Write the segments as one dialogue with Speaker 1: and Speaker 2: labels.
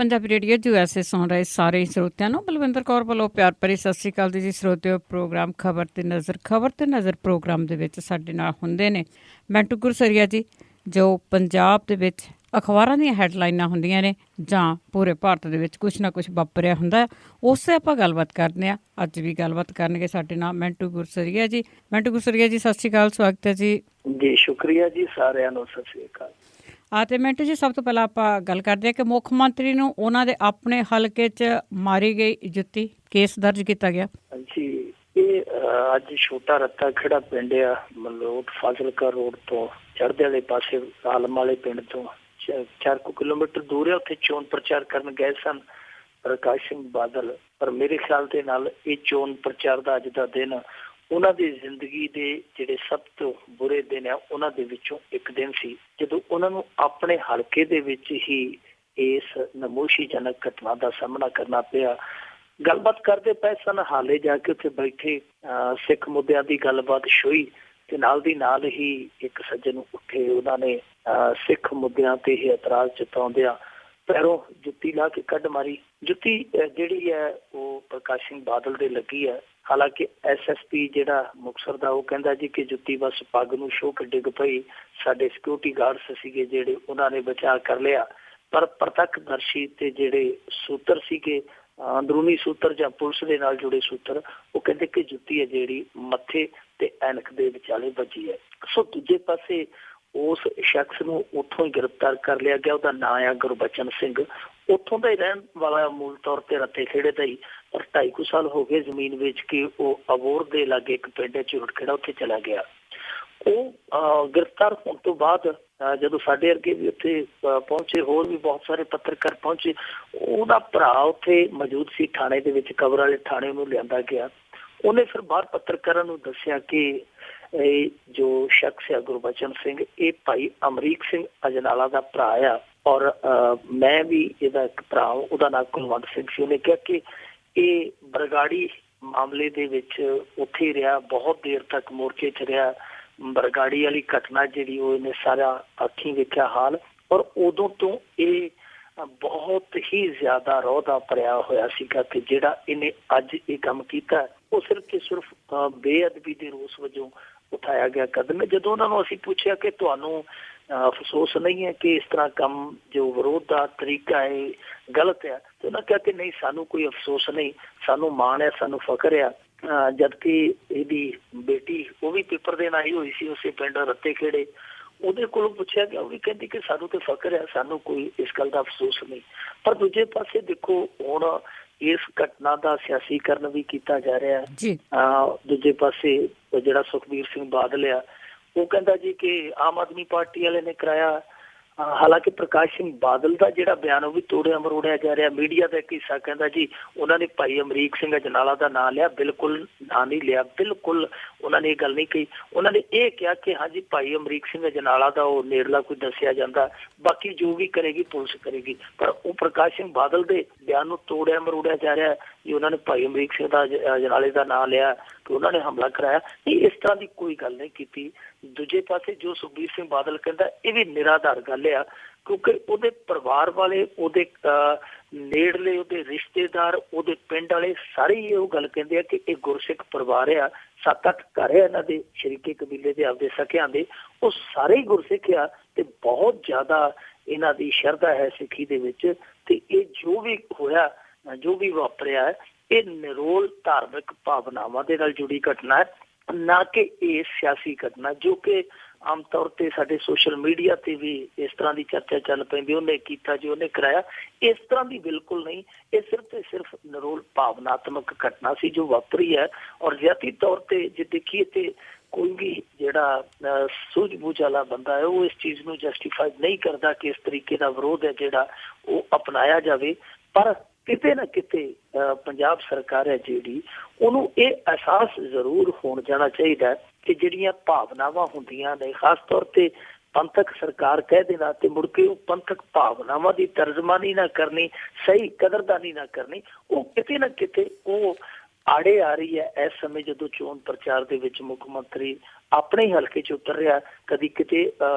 Speaker 1: Punjabi radio USA ਸੁਣ ਰਹੇ ਸਾਰੇ ਸਰੋਤਿਆਂ ਨੂੰ ਬਲਵਿੰਦਰ ਕੌਰ ਵੱਲੋਂ ਪਿਆਰ ਭਰੀ ਸਤਿ ਸ਼੍ਰੀ ਅਕਾਲ ਜੀ ਸਰੋਤਿਓ। ਪ੍ਰੋਗਰਾਮ ਖਬਰ ਤੇ ਨਜ਼ਰ ਪ੍ਰੋਗਰਾਮ ਦੇ ਵਿੱਚ ਸਾਡੇ ਨਾਲ ਹੁੰਦੇ ਨੇ ਮਿੰਟੂ ਗੁਰਸਰੀਆ ਜੀ, ਜੋ ਪੰਜਾਬ ਦੇ ਵਿੱਚ ਅਖਬਾਰਾਂ ਦੀਆਂ ਹੈਡਲਾਈਨਾਂ ਹੁੰਦੀਆਂ ਨੇ ਜਾਂ ਪੂਰੇ ਭਾਰਤ ਦੇ ਵਿੱਚ ਕੁਛ ਨਾ ਕੁਛ ਵਾਪਰਿਆ ਹੁੰਦਾ, ਉਸ 'ਤੇ ਆਪਾਂ ਗੱਲਬਾਤ ਕਰਦੇ ਹਾਂ। ਅੱਜ ਵੀ ਗੱਲਬਾਤ ਕਰਨਗੇ ਸਾਡੇ ਨਾਲ ਮਿੰਟੂ ਗੁਰਸਰੀਆ ਜੀ। ਮਿੰਟੂ ਗੁਰਸਰੀਆ ਜੀ, ਸਤਿ ਸ਼੍ਰੀ ਅਕਾਲ, ਸਵਾਗਤ ਹੈ ਜੀ।
Speaker 2: ਜੀ ਸ਼ੁਕਰੀਆ ਜੀ, ਸਾਰਿਆਂ ਨੂੰ ਸਤਿ ਸ਼੍ਰੀ ਅਕਾਲ।
Speaker 1: ਅਤੇ ਮਿੰਟੂ ਜੀ, ਸਭ ਤੋਂ ਪਹਿਲਾਂ ਆਪਾਂ ਗੱਲ ਕਰਦੇ ਹਾਂ ਕਿ ਮੁੱਖ ਮੰਤਰੀ ਨੂੰ ਉਹਨਾਂ ਦੇ ਆਪਣੇ ਹਲਕੇ 'ਚ ਮਾਰੀ ਗਈ ਜੁੱਤੀ, ਕੇਸ ਦਰਜ ਕੀਤਾ ਗਿਆ
Speaker 2: ਜੀ। ਇਹ ਅੱਜ ਛੋਟਾ ਰੱਤਾ ਖੇੜਾ ਪਿੰਡ ਆ ਮਲੋਟ ਫਾਜ਼ਿਲਕਾ ਰੋਡ ਤੋਂ ਚੜ੍ਹਦੇ ਵਾਲੇ ਪਾਸੇ ਆਲਮ ਵਾਲੇ ਪਿੰਡ ਤੋਂ 4 ਕਿਲੋਮੀਟਰ ਦੂਰ ਹੈ। ਉੱਥੇ ਚੋਣ ਪ੍ਰਚਾਰ ਕਰਨ ਗਏ ਸਨ ਪ੍ਰਕਾਸ਼ ਸਿੰਘ ਬਾਦਲ, ਪਰ ਮੇਰੇ ਖਿਆਲ ਦੇ ਨਾਲ ਇਹ ਚੋਣ ਪ੍ਰਚਾਰ ਦਾ ਅੱਜ ਦਾ ਦਿਨ ਉਹਨਾਂ ਦੀ ਜ਼ਿੰਦਗੀ ਦੇ ਜਿਹੜੇ ਸਭ ਤੋਂ ਬੁਰੇ ਦਿਨ ਆ ਉਹਨਾਂ ਦੇ ਵਿੱਚੋਂ ਇੱਕ ਦਿਨ ਸੀ, ਜਦੋਂ ਉਹਨਾਂ ਨੂੰ ਆਪਣੇ ਹਲਕੇ ਦੇ ਵਿੱਚ ਹੀ ਇਸ ਨਮੋਸ਼ੀਜਨਕ ਘਟਨਾ ਦਾ ਸਾਹਮਣਾ ਕਰਨਾ ਪਿਆ। ਗੱਲਬਾਤ ਕਰਦੇ ਪਏ ਸਨ, ਹਾਲੇ ਜਾ ਕੇ ਉੱਥੇ ਬੈਠੇ ਸਿੱਖ ਮੁੱਦਿਆਂ ਦੀ ਗੱਲਬਾਤ ਛੋਈ ਤੇ ਨਾਲ ਦੀ ਨਾਲ ਹੀ ਇੱਕ ਸੱਜਣ ਉੱਠੇ, ਉਹਨਾਂ ਨੇ ਸਿੱਖ ਮੁੱਦਿਆਂ ਤੇ ਹੀ ਇਤਰਾਜ਼ ਜਤਾਉਂਦਿਆਂ ਪੈਰੋਂ ਜੁੱਤੀ ਲਾ ਕੇ ਕੱਢ ਮਾਰੀ। ਜੁੱਤੀ ਜਿਹੜੀ ਹੈ ਉਹ ਪ੍ਰਕਾਸ਼ ਸਿੰਘ ਬਾਦਲ ਦੇ ਲੱਗੀ ਹੈ। ਹਾਲਾਂਕਿ SSP ਜਿਹੜਾ ਮੁਕਤਸਰ ਦਾ, ਉਹ ਕਹਿੰਦਾ ਜੀ ਕਿ ਜੁੱਤੀ ਬਸ ਪੱਗ ਨੂੰ ਛੋਹ ਕੇ ਡਿੱਗ ਪਈ, ਸਾਡੇ ਸਿਕਿਉਰਿਟੀ ਗਾਰਡਸ ਸੀਗੇ ਜਿਹੜੇ ਉਹਨਾਂ ਨੇ ਬਚਾਅ ਕਰ ਲਿਆ। ਪਰ ਪ੍ਰਤੱਖਦਰਸ਼ੀ ਤੇ ਜਿਹੜੇ ਸੂਤਰ ਸੀਗੇ, ਅੰਦਰੂਨੀ ਸੂਤਰ ਜਾਂ ਪੁਲਿਸ ਦੇ ਨਾਲ ਜੁੜੇ ਸੂਤਰ, ਉਹ ਕਹਿੰਦੇ ਕਿ ਜੁੱਤੀ ਹੈ ਜਿਹੜੀ ਮੱਥੇ ਤੇ ਐਨਕ ਦੇ ਵਿਚਾਲੇ ਵੱਜੀ ਹੈ। ਸੋ ਦੂਜੇ ਪਾਸੇ ਉਸ ਸ਼ਖਸ ਨੂੰ ਉੱਥੋਂ ਹੀ ਗ੍ਰਿਫਤਾਰ ਕਰ ਲਿਆ ਗਿਆ। ਉਹਦਾ ਨਾਂ ਆ ਗੁਰਬਚਨ ਸਿੰਘ, ਉੱਥੋਂ ਦਾ ਹੀ ਰਹਿਣ ਵਾਲਾ, ਮੂਲ ਤੌਰ ਤੇ ਰੱਤੇ ਖੇੜੇ ਦਾ ਹੀ, ਪਰ 2.5 ਸਾਲ ਹੋ ਗਏ ਜ਼ਮੀਨ ਵੇਚ ਕੇ ਉਹ ਅਬੋਹਰ ਦੇ ਲਾਗੇ ਇੱਕ ਪਿੰਡ ਹੈ ਝੂੜਖੇੜਾ, ਉੱਥੇ ਚਲਾ ਗਿਆ। ਉਹ ਗ੍ਰਿਫਤਾਰ ਹੋਣ ਤੋਂ ਬਾਅਦ ਜਦੋਂ ਸਾਡੇ ਅੱਗੇ ਵੀ ਉੱਥੇ ਪਹੁੰਚੇ, ਹੋਰ ਵੀ ਬਹੁਤ ਸਾਰੇ ਪੱਤਰਕਾਰ ਪਹੁੰਚੇ, ਉਹਦਾ ਭਰਾ ਉੱਥੇ ਮੌਜੂਦ ਸੀ ਥਾਣੇ ਦੇ ਵਿੱਚ, ਕਬਰ ਵਾਲੇ ਥਾਣੇ ਨੂੰ ਲਿਆਂਦਾ ਗਿਆ। ਉਹਨੇ ਫਿਰ ਬਾਹਰ ਪੱਤਰਕਾਰਾਂ ਨੂੰ ਦੱਸਿਆ ਕਿ ਇਹ ਜੋ ਸ਼ਖਸ ਹੈ ਗੁਰਬਚਨ ਸਿੰਘ, ਇਹ ਭਾਈ ਅਮਰੀਕ ਸਿੰਘ ਅਜਨਾਲਾ ਦਾ ਭਰਾ ਆ, ਔਰ ਮੈਂ ਵੀ ਇਹਦਾ ਇੱਕ ਭਰਾ, ਉਹਦਾ ਨਾਂ ਕੁਲਵੰਤ ਸਿੰਘ ਸੀ। ਉਹਨੇ ਕਿਹਾ ਕਿ ਇਹ ਬਰਗਾੜੀ ਮਾਮਲੇ ਦੇ ਵਿੱਚ ਉੱਥੇ ਰਿਹਾ, ਬਹੁਤ ਦੇਰ ਤੱਕ ਮੋਰਚੇ 'ਚ ਰਿਹਾ। ਬਰਗਾੜੀ ਵਾਲੀ ਘਟਨਾ ਜਿਹੜੀ ਉਹ ਇਹਨੇ ਸਾਰਾ ਅੱਖੀਂ ਵੇਖਿਆ ਹਾਲ, ਔਰ ਉਦੋਂ ਤੋਂ ਇਹ ਬਹੁਤ ਹੀ ਜ਼ਿਆਦਾ ਰੋਹ ਦਾ ਭਰਿਆ ਹੋਇਆ ਸੀਗਾ ਕਿ ਜਿਹੜਾ ਇਹਨੇ ਅੱਜ ਇਹ ਕੰਮ ਕੀਤਾ ਉਹ ਸਿਰਫ ਤੇ ਸਿਰਫ ਬੇਅਦਬੀ ਦੇ ਰੋਸ ਵਜੋਂ ਉਠਾਇਆ ਗਿਆ ਕਦਮ ਹੈ। ਜਦੋਂ ਉਹਨਾਂ ਨੂੰ ਅਸੀਂ ਪੁੱਛਿਆ ਕਿ ਤੁਹਾਨੂੰ ਅਫਸੋਸ ਨਹੀਂ ਹੈ ਕਿ ਇਸ ਤਰ੍ਹਾਂ ਕੰਮ ਜੋ ਵਿਰੋਧ ਦਾ ਤਰੀਕਾ ਹੈ ਗਲਤ ਹੈ, ਤੇ ਉਹਨਾਂ ਕਿਹਾ ਕਿ ਨਹੀਂ, ਸਾਨੂੰ ਕੋਈ ਅਫਸੋਸ ਨਹੀਂ, ਸਾਨੂੰ ਮਾਣ ਹੈ, ਸਾਨੂੰ ਫਖਰ ਆ। ਜਦਕਿ ਇਹਦੀ ਬੇਟੀ ਉਹ ਵੀ ਪੇਪਰ ਦੇਣ ਆਈ ਹੋਈ ਸੀ ਉਸੇ ਪਿੰਡ ਰੱਤੇ ਖੇੜੇ, ਉਹਦੇ ਕੋਲੋਂ ਪੁੱਛਿਆ ਗਿਆ, ਉਹ ਵੀ ਕਹਿੰਦੀ ਕਿ ਸਾਨੂੰ ਤੇ ਫਖਰ ਹੈ, ਸਾਨੂੰ ਕੋਈ ਇਸ ਗੱਲ ਦਾ ਅਫਸੋਸ ਨਹੀਂ। ਪਰ ਦੂਜੇ ਪਾਸੇ ਦੇਖੋ, ਹੁਣ ਇਸ ਘਟਨਾ ਦਾ ਸਿਆਸੀਕਰਨ ਵੀ ਕੀਤਾ ਜਾ ਰਿਹਾ ਹੈ। ਦੂਜੇ ਪਾਸੇ ਜਿਹੜਾ ਸੁਖਬੀਰ ਸਿੰਘ ਬਾਦਲ ਆ, ਉਹ ਕਹਿੰਦਾ ਜੀ ਕਿ ਆਮ ਆਦਮੀ ਪਾਰਟੀ ਵਾਲੇ ਨੇ ਕਰਾਇਆ। ਹਾਲਾਂਕਿ ਪ੍ਰਕਾਸ਼ ਸਿੰਘ ਬਾਦਲ ਦਾ ਜਿਹੜਾ ਬਿਆਨ ਉਹ ਵੀ ਤੋੜਿਆ ਮਰੋੜਿਆ ਜਾ ਰਿਹਾ। ਮੀਡੀਆ ਦਾ ਇੱਕ ਹਿੱਸਾ ਕਹਿੰਦਾ ਜੀ ਉਹਨਾਂ ਨੇ ਭਾਈ ਅਮਰੀਕ ਸਿੰਘ ਅਜਨਾਲਾ ਦਾ ਨਾਂ ਲਿਆ, ਬਿਲਕੁਲ ਨਾਂ ਨਹੀਂ ਲਿਆ, ਬਿਲਕੁਲ ਉਹਨਾਂ ਨੇ ਇਹ ਗੱਲ ਨਹੀਂ ਕਹੀ। ਉਹਨਾਂ ਨੇ ਇਹ ਕਿਹਾ ਕਿ ਹਾਂਜੀ ਭਾਈ ਅਮਰੀਕ ਸਿੰਘ ਅਜਨਾਲਾ ਦਾ ਉਹ ਨੇੜਲਾ ਕੋਈ ਦੱਸਿਆ ਜਾਂਦਾ, ਬਾਕੀ ਜੋ ਵੀ ਕਰੇਗੀ ਪੁਲਿਸ ਕਰੇਗੀ। ਪਰ ਉਹ ਪ੍ਰਕਾਸ਼ ਸਿੰਘ ਬਾਦਲ ਦੇ ਬਿਆਨ ਨੂੰ ਤੋੜਿਆ ਮਰੋੜਿਆ ਜਾ ਰਿਹਾ ਕਿ ਉਹਨਾਂ ਨੇ ਭਾਈ ਅਮਰੀਕ ਸਿੰਘ ਦਾ ਅਜਨਾਲੇ ਦਾ ਨਾਂ ਲਿਆ, ਕਿ ਉਹਨਾਂ ਨੇ ਹਮਲਾ ਕਰਾਇਆ। ਨਹੀਂ, ਇਸ ਤਰ੍ਹਾਂ ਦੀ ਕੋਈ ਗੱਲ ਨਹੀਂ ਕੀਤੀ। ਦੂਜੇ ਪਾਸੇ ਜੋ ਸੁਖਬੀਰ ਸਿੰਘ ਬਾਦਲ ਕਹਿੰਦਾ, ਇਹ ਵੀ ਨਿਰਾਧਾਰ ਗੱਲ ਆ, ਕਿਉਂਕਿ ਉਹਦੇ ਪਰਿਵਾਰ ਵਾਲੇ, ਉਹਦੇ ਨੇੜਲੇ, ਉਹਦੇ ਰਿਸ਼ਤੇਦਾਰ, ਉਹਦੇ ਪਿੰਡ ਵਾਲੇ ਸਾਰੇ ਹੀ ਉਹ ਗੱਲ ਕਹਿੰਦੇ ਆ ਕਿ ਇਹ ਗੁਰਸਿੱਖ ਪਰਿਵਾਰ ਆ। 7-8 ਘਰ ਆ ਇਹਨਾਂ ਦੇ, ਸ਼ਰੀਕੇ ਕਬੀਲੇ ਦੇ, ਆਪਦੇ ਸਕਿਆਂ ਦੇ, ਉਹ ਸਾਰੇ ਹੀ ਗੁਰਸਿੱਖ ਆ ਤੇ ਬਹੁਤ ਜ਼ਿਆਦਾ ਇਹਨਾਂ ਦੀ ਸ਼ਰਧਾ ਹੈ ਸਿੱਖੀ ਦੇ ਵਿੱਚ। ਤੇ ਇਹ ਜੋ ਵੀ ਹੋਇਆ, ਜੋ ਵੀ ਵਾਪਰਿਆ, ਇਹ ਨਿਰੋਲ ਧਾਰਮਿਕ ਭਾਵਨਾਵਾਂ ਦੇ ਨਾਲ ਜੁੜੀ ਘਟਨਾ ਹੈ, ਨਾ ਕਿ ਇਹ ਸਿਆਸੀ ਘਟਨਾ, ਜੋ ਕਿ ਆਮ ਤੌਰ ਤੇ ਸਾਡੇ ਸੋਸ਼ਲ ਮੀਡੀਆ ਤੇ ਵੀ ਇਸ ਤਰ੍ਹਾਂ ਦੀ ਚਰਚਾ ਚੱਲ ਪੈਂਦੀ, ਉਹਨੇ ਕੀਤਾ ਜੀ, ਉਹਨੇ ਕਰਾਇਆ। ਇਸ ਤਰ੍ਹਾਂ ਦੀ ਬਿਲਕੁਲ ਨਹੀਂ, ਇਹ ਸਿਰਫ ਤੇ ਸਿਰਫ ਨਿਰੋਲ ਭਾਵਨਾਤਮਕ ਘਟਨਾ ਸੀ ਜੋ ਵਾਪਰੀ ਹੈ। ਔਰ ਜ਼ਿਆਤੀ ਤੌਰ ਤੇ ਜੇ ਦੇਖੀਏ ਤੇ ਕੋਈ ਵੀ ਜਿਹੜਾ ਸੂਝ-ਬੂਝ ਵਾਲਾ ਬੰਦਾ ਹੈ, ਉਹ ਇਸ ਚੀਜ਼ ਨੂੰ ਜਸਟੀਫਾਈ ਨਹੀਂ ਕਰਦਾ ਕਿ ਇਸ ਤਰੀਕੇ ਦਾ ਵਿਰੋਧ ਹੈ ਜਿਹੜਾ ਉਹ ਅਪਣਾਇਆ ਜਾਵੇ। ਪਰ ਕਿਤੇ ਨਾ ਕਿਤੇ ਪੰਜਾਬ ਸਰਕਾਰ ਹੈ ਜਿਹੜੀ, ਉਹਨੂੰ ਇਹ ਅਹਿਸਾਸ ਜ਼ਰੂਰ ਹੋਣ ਜਾਣਾ ਚਾਹੀਦਾ ਕਿ ਜਿਹੜੀਆਂ ਭਾਵਨਾਵਾਂ ਹੁੰਦੀਆਂ ਨੇ, ਖਾਸ ਤੌਰ ਤੇ ਪੰਥਕ ਸਰਕਾਰ ਕਹਿ ਦੇਣਾ ਤੇ ਮੁੜ ਕੇ ਉਹ ਪੰਥਕ ਭਾਵਨਾਵਾਂ ਦੀ ਤਰਜਮਾਨੀ ਨਾ ਕਰਨੀ, ਸਹੀ ਕਦਰਦਾਨੀ ਨਾ ਕਰਨੀ, ਉਹ ਕਿਤੇ ਨਾ ਕਿਤੇ ਉਹ ਆੜੇ ਆ ਰਹੀ ਹੈ। ਇਸ ਸਮੇਂ ਜਦੋਂ ਚੋਣ ਪ੍ਰਚਾਰ ਦੇ ਵਿੱਚ ਮੁੱਖ ਮੰਤਰੀ ਆਪਣੇ ਹਲਕੇ 'ਚ ਉਤਰ ਰਿਹਾ, ਕਦੀ ਕਿਤੇ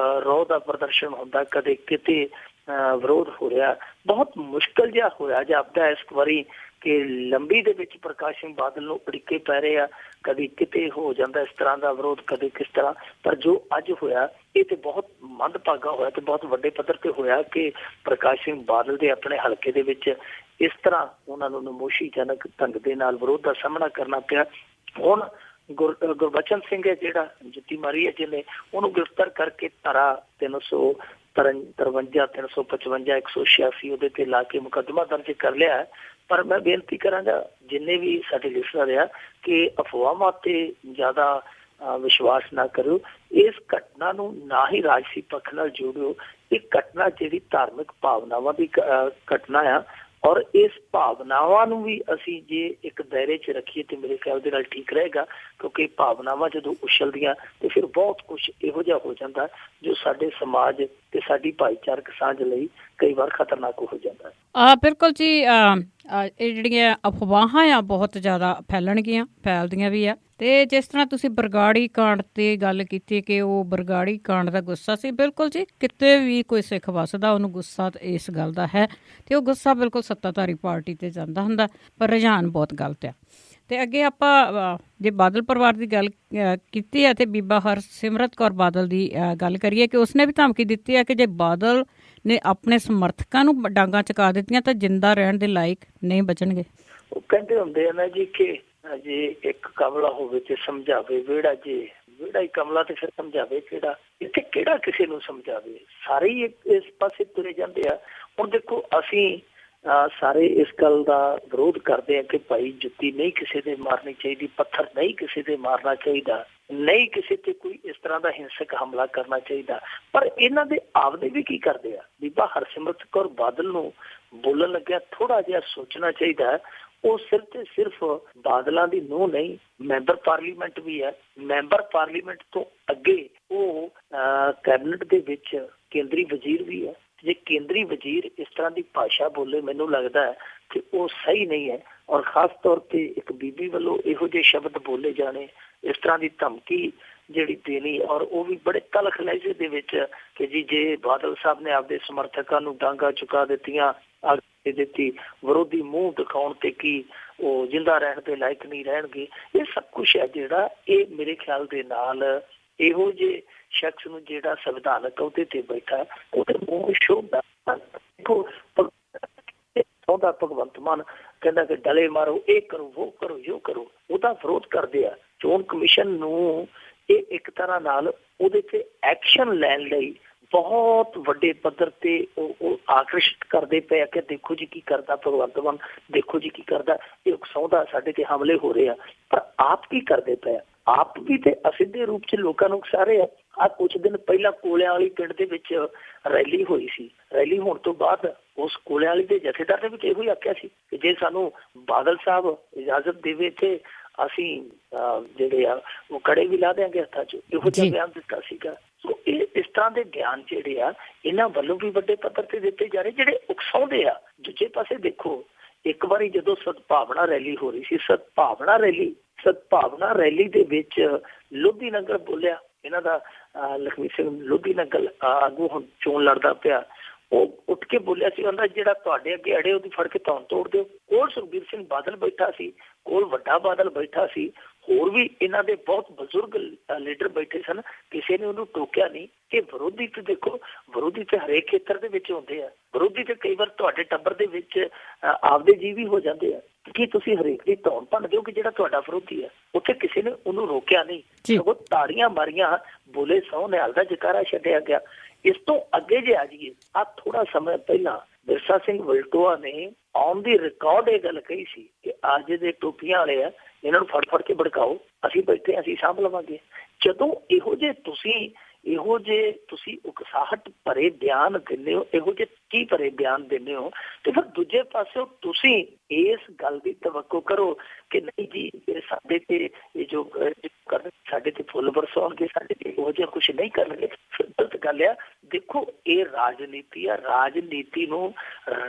Speaker 2: ਰੋਹ ਦਾ ਪ੍ਰਦਰਸ਼ਨ ਹੁੰਦਾ, ਕਦੇ ਕਿਤੇ ਵਿਰੋਧ ਹੋ ਰਿਹਾ, ਬਹੁਤ ਮੁਸ਼ਕਿਲ ਜਿਹਾ ਹੋਇਆ ਜਾਪਦਾ ਇਸ ਵਾਰੀ ਕਿ ਲੰਬੀ ਦੇ ਵਿੱਚ ਪ੍ਰਕਾਸ਼ ਸਿੰਘ ਬਾਦਲ ਨੂੰ ਅੜਿੱਕੇ ਪੈ ਰਹੇ ਆ। ਕਦੀ ਕਿਤੇ ਹੋ ਜਾਂਦਾ ਇਸ ਤਰ੍ਹਾਂ ਦਾ ਵਿਰੋਧ, ਕਦੇ ਕਿਸ ਤਰ੍ਹਾਂ, ਪਰ ਜੋ ਅੱਜ ਹੋਇਆ ਇਹ ਤੇ ਬਹੁਤ ਮੰਦਭਾਗਾ ਹੋਇਆ ਤੇ ਬਹੁਤ ਵੱਡੇ ਪੱਧਰ ਤੇ ਹੋਇਆ ਕਿ ਪ੍ਰਕਾਸ਼ ਸਿੰਘ ਬਾਦਲ ਦੇ ਆਪਣੇ ਹਲਕੇ ਦੇ ਵਿੱਚ ਇਸ ਤਰ੍ਹਾਂ ਉਹਨਾਂ ਨੂੰ ਨਮੋਸ਼ੀਜਨਕ ਢੰਗ ਦੇ ਨਾਲ ਵਿਰੋਧ ਦਾ ਸਾਹਮਣਾ ਕਰਨਾ ਪਿਆ। ਹੁਣ ਗੁਰਬਚਨ ਸਿੰਘ ਹੈ ਜਿਹੜਾ ਜੁੱਤੀ ਮਾਰੀ ਹੈ ਜਿਹਨੇ, ਉਹਨੂੰ ਗ੍ਰਿਫਤਾਰ ਕਰਕੇ ਧਾਰਾ 353, 355, 186 ਉਹਦੇ ਤੇ ਲਾ ਕੇ ਮੁਕੱਦਮਾ ਦਰਜ ਕਰ ਲਿਆ ਹੈ। ਪਰ ਮੈਂ ਬੇਨਤੀ ਕਰਾਂਗਾ ਜਿੰਨੇ ਵੀ ਸਾਡੇ ਲਿਸਨਰ ਆ ਕਿ ਅਫਵਾਹਾਂ ਤੇ ਜ਼ਿਆਦਾ ਵਿਸ਼ਵਾਸ ਨਾ ਕਰੋ। ਇਸ ਘਟਨਾ ਨੂੰ ਨਾ ਹੀ ਰਾਜਸੀ ਪੱਖ ਨਾਲ ਜੋੜਿਓ। ਇਹ ਘਟਨਾ ਜਿਹੜੀ ਧਾਰਮਿਕ ਭਾਵਨਾਵਾਂ ਦੀ ਘਟਨਾ ਆ, ਔਰ ਇਸ ਭਾਵਨਾਵਾਂ ਨੂੰ ਵੀ ਅਸੀਂ ਜੇ ਇੱਕ ਦਾਇਰੇ 'ਚ ਰੱਖੀਏ ਤੇ ਮੇਰੇ ਖਿਆਲ ਦੇ ਨਾਲ ਠੀਕ ਰਹੇਗਾ, ਕਿਉਂਕਿ ਭਾਵਨਾਵਾਂ ਜਦੋਂ ਉਛਲਦੀਆਂ ਤੇ ਫਿਰ ਬਹੁਤ ਕੁਛ ਇਹੋ ਜਿਹਾ ਹੋ ਜਾਂਦਾ ਜੋ ਸਾਡੇ ਸਮਾਜ ਤੇ ਸਾਡੀ ਭਾਈਚਾਰਕ ਸਾਂਝ ਲਈ ਕਈ ਵਾਰ ਖਤਰਨਾਕ ਹੋ ਜਾਂਦਾ ਹੈ।
Speaker 1: ਬਿਲਕੁਲ ਜੀ, ਇਹ ਜਿਹੜੀਆਂ ਅਫਵਾਹਾਂ ਆ ਬਹੁਤ ਜ਼ਿਆਦਾ ਫੈਲਦੀਆਂ ਵੀ ਆ। ਤੇ ਜਿਸ ਤਰ੍ਹਾਂ ਤੁਸੀਂ ਬਰਗਾੜੀ ਕਾਂਡ ਤੇ ਗੱਲ ਕੀਤੀ ਕਿ ਉਹ ਬਰਗਾੜੀ ਕਾਂਡ ਦਾ ਗੁੱਸਾ ਸੀ, ਬਿਲਕੁਲ ਜੀ, ਕਿਤੇ ਵੀ ਕੋਈ ਸਿੱਖ ਵੱਸਦਾ ਉਹਨੂੰ ਗੁੱਸਾ ਇਸ ਗੱਲ ਦਾ ਹੈ ਤੇ ਉਹ ਗੁੱਸਾ ਬਿਲਕੁਲ ਸੱਤਾਧਾਰੀ ਪਾਰਟੀ ਤੇ ਜਾਂਦਾ ਹੁੰਦਾ, ਪਰ ਰੁਝਾਨ ਬਹੁਤ ਗਲਤ ਆ। ਤੇ ਅੱਗੇ ਆਪਾਂ ਜੇ ਬਾਦਲ ਪਰਿਵਾਰ ਦੀ ਗੱਲ ਕੀਤੀ ਹੈ ਤੇ ਬੀਬਾ ਹਰਸਿਮਰਤ ਕੌਰ ਬਾਦਲ ਦੀ ਗੱਲ ਕਰੀਏ ਕਿ ਉਸਨੇ ਵੀ ਧਮਕੀ ਦਿੱਤੀ ਹੈ ਕਿ ਜੇ ਬਾਦਲ ਨੇ ਆਪਣੇ ਸਮਰਥਕਾਂ ਨੂੰ ਡਾਂਗਾਂ ਚੁਕਾ ਦਿੱਤੀਆਂ ਤਾਂ ਜਿੰਦਾ ਰਹਿਣ ਦੇ ਲਾਇਕ ਨਹੀਂ ਬਚਣਗੇ।
Speaker 2: ਉਹ ਕਹਿੰਦੇ ਹੁੰਦੇ ਆ ਨਾ ਜੀ ਕਿ ਜੇ ਇੱਕ ਕਮਲਾ ਹੋਵੇ ਤੇ ਸਮਝਾਵੇ ਵਿਹੜਾ, ਜੇ ਵਿਹੜਾ ਹੀ ਕਮਲਾ ਤੇ ਫਿਰ ਸਮਝਾਵੇ ਕਿਹੜਾ। ਇੱਥੇ ਕਿਹੜਾ ਕਿਸੇ ਨੂੰ ਸਮਝਾਵੇ, ਸਾਰੇ ਹੀ ਇਸ ਪਾਸੇ ਤੁਰੇ ਜਾਂਦੇ ਆ। ਹੁਣ ਦੇਖੋ ਅਸੀਂ ਸਾਰੇ ਇਸ ਗੱਲ ਦਾ ਵਿਰੋਧ ਕਰਦੇ ਆ ਕਿ ਭਾਈ ਜੁੱਤੀ ਨਹੀਂ ਕਿਸੇ ਦੇ ਮਾਰਨੀ ਚਾਹੀਦੀ, ਪੱਥਰ ਨਹੀਂ ਕਿਸੇ ਦੇ ਮਾਰਨਾ ਚਾਹੀਦਾ, ਨਹੀਂ ਕਿਸੇ ਤੇ ਕੋਈ ਇਸ ਤਰ੍ਹਾਂ ਦਾ ਹਿੰਸਕ ਹਮਲਾ ਕਰਨਾ ਚਾਹੀਦਾ। ਪਰ ਇਹਨਾਂ ਦੇ ਆਪਦੇ ਵੀ ਕੀ ਕਰਦੇ ਆ। ਬੀਬਾ ਹਰਸਿਮਰਤ ਕੌਰ ਬਾਦਲ ਨੂੰ ਬੋਲਣ ਲੱਗਿਆ ਥੋੜਾ ਜਿਹਾ ਸੋਚਣਾ ਚਾਹੀਦਾ ਹੈ। ਉਹ ਸਿਰਫ ਤੇ ਸਿਰਫ ਬਾਦਲਾਂ ਦੀ ਨੂੰਹ ਨਹੀਂ, ਮੈਂਬਰ ਪਾਰਲੀਮੈਂਟ ਵੀ ਹੈ। ਮੈਂਬਰ ਪਾਰਲੀਮੈਂਟ ਤੋਂ ਅੱਗੇ ਉਹ ਕੈਬਨਿਟ ਦੇ ਵਿੱਚ ਕੇਂਦਰੀ ਵਜ਼ੀਰ ਵੀ ਹੈ। ਜੇ ਕੇਂਦਰੀ ਵਜ਼ੀਰ ਇਸ ਤਰ੍ਹਾਂ ਦੀ ਭਾਸ਼ਾ ਬੋਲੇ, ਮੈਨੂੰ ਲੱਗਦਾ ਹੈ ਕਿ ਉਹ ਸਹੀ ਨਹੀਂ ਹੈ। ਔਰ ਖਾਸ ਤੌਰ ਤੇ ਇੱਕ ਬੀਬੀ ਵੱਲੋਂ ਇਹੋ ਜਿਹੇ ਸ਼ਬਦ ਬੋਲੇ ਜਾਣੇ, ਇਸ ਤਰ੍ਹਾਂ ਦੀ ਧਮਕੀ ਜਿਹੜੀ ਦੇਣੀ, ਔਰ ਉਹ ਵੀ ਬੜੇ ਤਲਖ ਲਹਿਜੇ ਦੇ ਵਿੱਚ ਕਿ ਜੀ ਜੇ ਬਾਦਲ ਸਾਹਿਬ ਨੇ ਆਪਦੇ ਸਮਰਥਕਾਂ ਨੂੰ ਡਾਂਗਾ ਚੁਕਾ ਦਿੱਤੀਆਂ, ਦਿੱਤੀ, ਵਿਰੋਧੀ ਮੂੰਹ ਦਿਖਾਉਣ ਤੇ ਕੀ ਉਹ ਜਿੰਦਾ ਰਹਿਣ ਦੇ ਲਾਇਕ ਨਹੀਂ ਰਹਿਣਗੇ। ਇਹ ਸਭ ਕੁਛ ਹੈ ਜਿਹੜਾ ਇਹ ਮੇਰੇ ਖਿਆਲ ਦੇ ਨਾਲ ਇਹੋ ਜਿਹੇ ਸ਼ਖਸ ਨੂੰ ਜਿਹੜਾ ਸੰਵਿਧਾਨਕ ਅਹੁਦੇ ਤੇ ਬੈਠਾ ਉਹਦੇ ਮੂੰਹ ਸ਼ੋਭਦਾ। ਉਹਦਾ ਭਗਵੰਤ ਮਾਨ ਕਹਿੰਦਾ ਕਿ ਡਲੇ ਮਾਰੋ, ਇਹ ਕਰੋ, ਉਹ ਕਰੋ, ਜੋ ਕਰੋ, ਉਹਦਾ ਵਿਰੋਧ ਕਰਦੇ ਆ। ਚੋਣ ਕਮਿਸ਼ਨ ਨੂੰ ਇਹ ਇੱਕ ਤਰ੍ਹਾਂ ਨਾਲ ਉਹਦੇ ਤੇ ਐਕਸ਼ਨ ਲੈਣ ਲਈ ਬਹੁਤ ਵੱਡੇ ਪੱਧਰ ਤੇ ਉਹ ਆਕਰਸ਼ਿਤ ਕਰਦੇ ਪਏ ਆ ਕਿ ਦੇਖੋ ਜੀ ਕੀ ਕਰਦਾ ਭਗਵੰਤ ਮਾਨ, ਦੇਖੋ ਜੀ ਕੀ ਕਰਦਾ, ਇਹ ਉਕਸਾਉਂਦਾ, ਸਾਡੇ ਤੇ ਹਮਲੇ ਹੋ ਰਹੇ ਆ। ਪਰ ਆਪ ਕੀ ਕਰਦੇ ਪਏ ਆ? ਆਪ ਵੀ ਤੇ ਅਸਿੱਧੇ ਰੂਪ ਚ ਲੋਕਾਂ ਨੂੰ ਉਕਸਾ ਰਹੇ ਆ। ਆਹ ਕੁਛ ਦਿਨ ਪਹਿਲਾਂ ਕੋਲਿਆਂ ਵਾਲੀ ਪਿੰਡ ਦੇ ਵਿੱਚ ਰੈਲੀ ਹੋਈ ਸੀ। ਰੈਲੀ ਹੋਣ ਤੋਂ ਬਾਅਦ ਉਸ ਕੋਲਿਆਂ ਵਾਲੀ ਦੇ ਜਥੇਦਾਰ ਨੇ ਵੀ ਇਹੋ ਹੀ ਆਖਿਆ ਸੀ ਕਿ ਜੇ ਸਾਨੂੰ ਬਾਦਲ ਸਾਹਿਬ ਇਜਾਜ਼ਤ ਦੇਵੇ ਤੇ ਅਸੀਂ ਜਿਹੜੇ ਆ ਉਹ ਕੜੇ ਵੀ ਲਾ ਦਿਆਂਗੇ ਹੱਥਾਂ 'ਚ, ਇਹੋ ਜਿਹਾ ਬਿਆਨ ਦਿੱਤਾ ਸੀਗਾ। ਸੋ ਇਹ ਇਸ ਤਰ੍ਹਾਂ ਦੇ ਬਿਆਨ ਜਿਹੜੇ ਆ ਇਹਨਾਂ ਵੱਲੋਂ ਵੀ ਵੱਡੇ ਪੱਧਰ ਤੇ ਦਿੱਤੇ ਜਾ ਰਹੇ, ਜਿਹੜੇ ਉਕਸਾਉਂਦੇ ਆ। ਦੂਜੇ ਪਾਸੇ ਦੇਖੋ, ਇੱਕ ਵਾਰੀ ਜਦੋਂ ਸਦਭਾਵਨਾ ਰੈਲੀ ਹੋ ਰਹੀ ਸੀ, ਸਦਭਾਵਨਾ ਰੈਲੀ ਦੇ ਵਿੱਚ ਲੋਧੀ ਨੰਗਲ ਬੋਲਿਆ, ਇਹਨਾਂ ਦਾ ਲਖਵੀਰ ਸਿੰਘ ਲੋਧੀ ਨੰਗਲ ਆਗੂ ਹੁਣ ਚੋਣ ਲੜਦਾ ਪਿਆ, ਉਹ ਉੱਠ ਕੇ ਬੋਲਿਆ ਸੀ, ਕਹਿੰਦਾ ਜਿਹੜਾ ਤੁਹਾਡੇ ਅੱਗੇ ਅੜੇ ਉਹਦੀ ਫੜ ਕੇ ਧੌਣ ਤੋੜ ਦਿਓ। ਕੋਲ ਸੁਖਬੀਰ ਸਿੰਘ ਬਾਦਲ ਬੈਠਾ ਸੀ, ਕੋਲ ਵੱਡਾ ਬਾਦਲ ਬੈਠਾ ਸੀ, ਹੋਰ ਵੀ ਇਹਨਾਂ ਦੇ ਬਹੁਤ ਬਜ਼ੁਰਗ ਲੀਡਰ ਬੈਠੇ ਸਨ। ਕਿਸੇ ਨੇ ਉਹਨੂੰ ਟੋਕਿਆ ਨਹੀਂ ਕਿ ਵਿਰੋਧੀ ਤੇ ਦੇਖੋ, ਵਿਰੋਧੀ ਤੇ ਹਰੇਕ ਖੇਤਰ ਦੇ ਵਿੱਚ ਹੁੰਦੇ ਆ। ਵਿਰੋਧੀ ਤੇ ਕਈ ਵਾਰ ਤੁਹਾਡੇ ਟੱਬਰ ਦੇ ਵਿੱਚ ਆਪਦੇ ਜੀਅ ਵੀ ਹੋ ਜਾਂਦੇ ਆ। ਕੀ ਤੁਸੀਂ ਹਰੇਕ ਦੀ ਧੌਣ ਭੰਨ ਦਿਓ ਕਿ ਜਿਹੜਾ ਤੁਹਾਡਾ ਵਿਰੋਧੀ ਆ? ਉੱਥੇ ਕਿਸੇ ਨੇ ਉਹਨੂੰ ਰੋਕਿਆ ਨਹੀਂ, ਸਗੋਂ ਤਾੜੀਆਂ ਮਾਰੀਆਂ, ਬੋਲੇ ਸਹੁੰ ਨਿਹਾਲ ਦਾ ਜਕਾਰਾ ਛੱਡਿਆ ਗਿਆ। ਇਸ ਤੋਂ ਅੱਗੇ ਜੇ ਆ ਜਾਈਏ, ਆਹ ਥੋੜਾ ਸਮਾਂ ਪਹਿਲਾਂ ਬਿਰਸਾ ਸਿੰਘ ਵਲਟੋਆ ਨੇ ਔਨ ਦੀ ਰਿਕਾਰਡ ਇਹ ਗੱਲ ਕਹੀ ਸੀ ਕਿ ਅੱਜ ਦੇ ਟੋਪੀਆਂ ਵਾਲੇ ਆ, ਇਹਨਾਂ ਨੂੰ ਫੜ ਕੇ ਭੜਕਾਓ, ਅਸੀਂ ਬੈਠੇ, ਅਸੀਂ ਸਾਂਭ ਲਵਾਂਗੇ। ਜਦੋਂ ਇਹੋ ਜਿਹੇ ਤੁਸੀਂ ਉਕਸਾਹਟ ਭਰੇ ਬਿਆਨ ਦਿੰਦੇ ਹੋ, ਇਹੋ ਜਿਹੇ ਕੀ ਭਰੇ ਬਿਆਨ ਦਿੰਦੇ ਹੋ, ਤੇ ਫਿਰ ਦੂਜੇ ਪਾਸੇ ਤੁਸੀਂ ਇਸ ਗੱਲ ਦੀ ਤਵੱਕੋ ਕਰੋ ਕਿ ਨਹੀਂ ਜੀ ਇਹ ਸਾਡੇ ਤੇ ਇਹ ਜੋ ਸਾਡੇ ਤੇ ਫੁੱਲ ਬਰਸਾਉਣਗੇ, ਸਾਡੇ ਤੇ ਇਹੋ ਜਿਹਾ ਕੁਛ ਨਹੀਂ ਕਰਨਗੇ। ਗਲਤ ਗੱਲ ਆ। ਦੇਖੋ ਇਹ ਰਾਜਨੀਤੀ ਆ, ਰਾਜਨੀਤੀ ਨੂੰ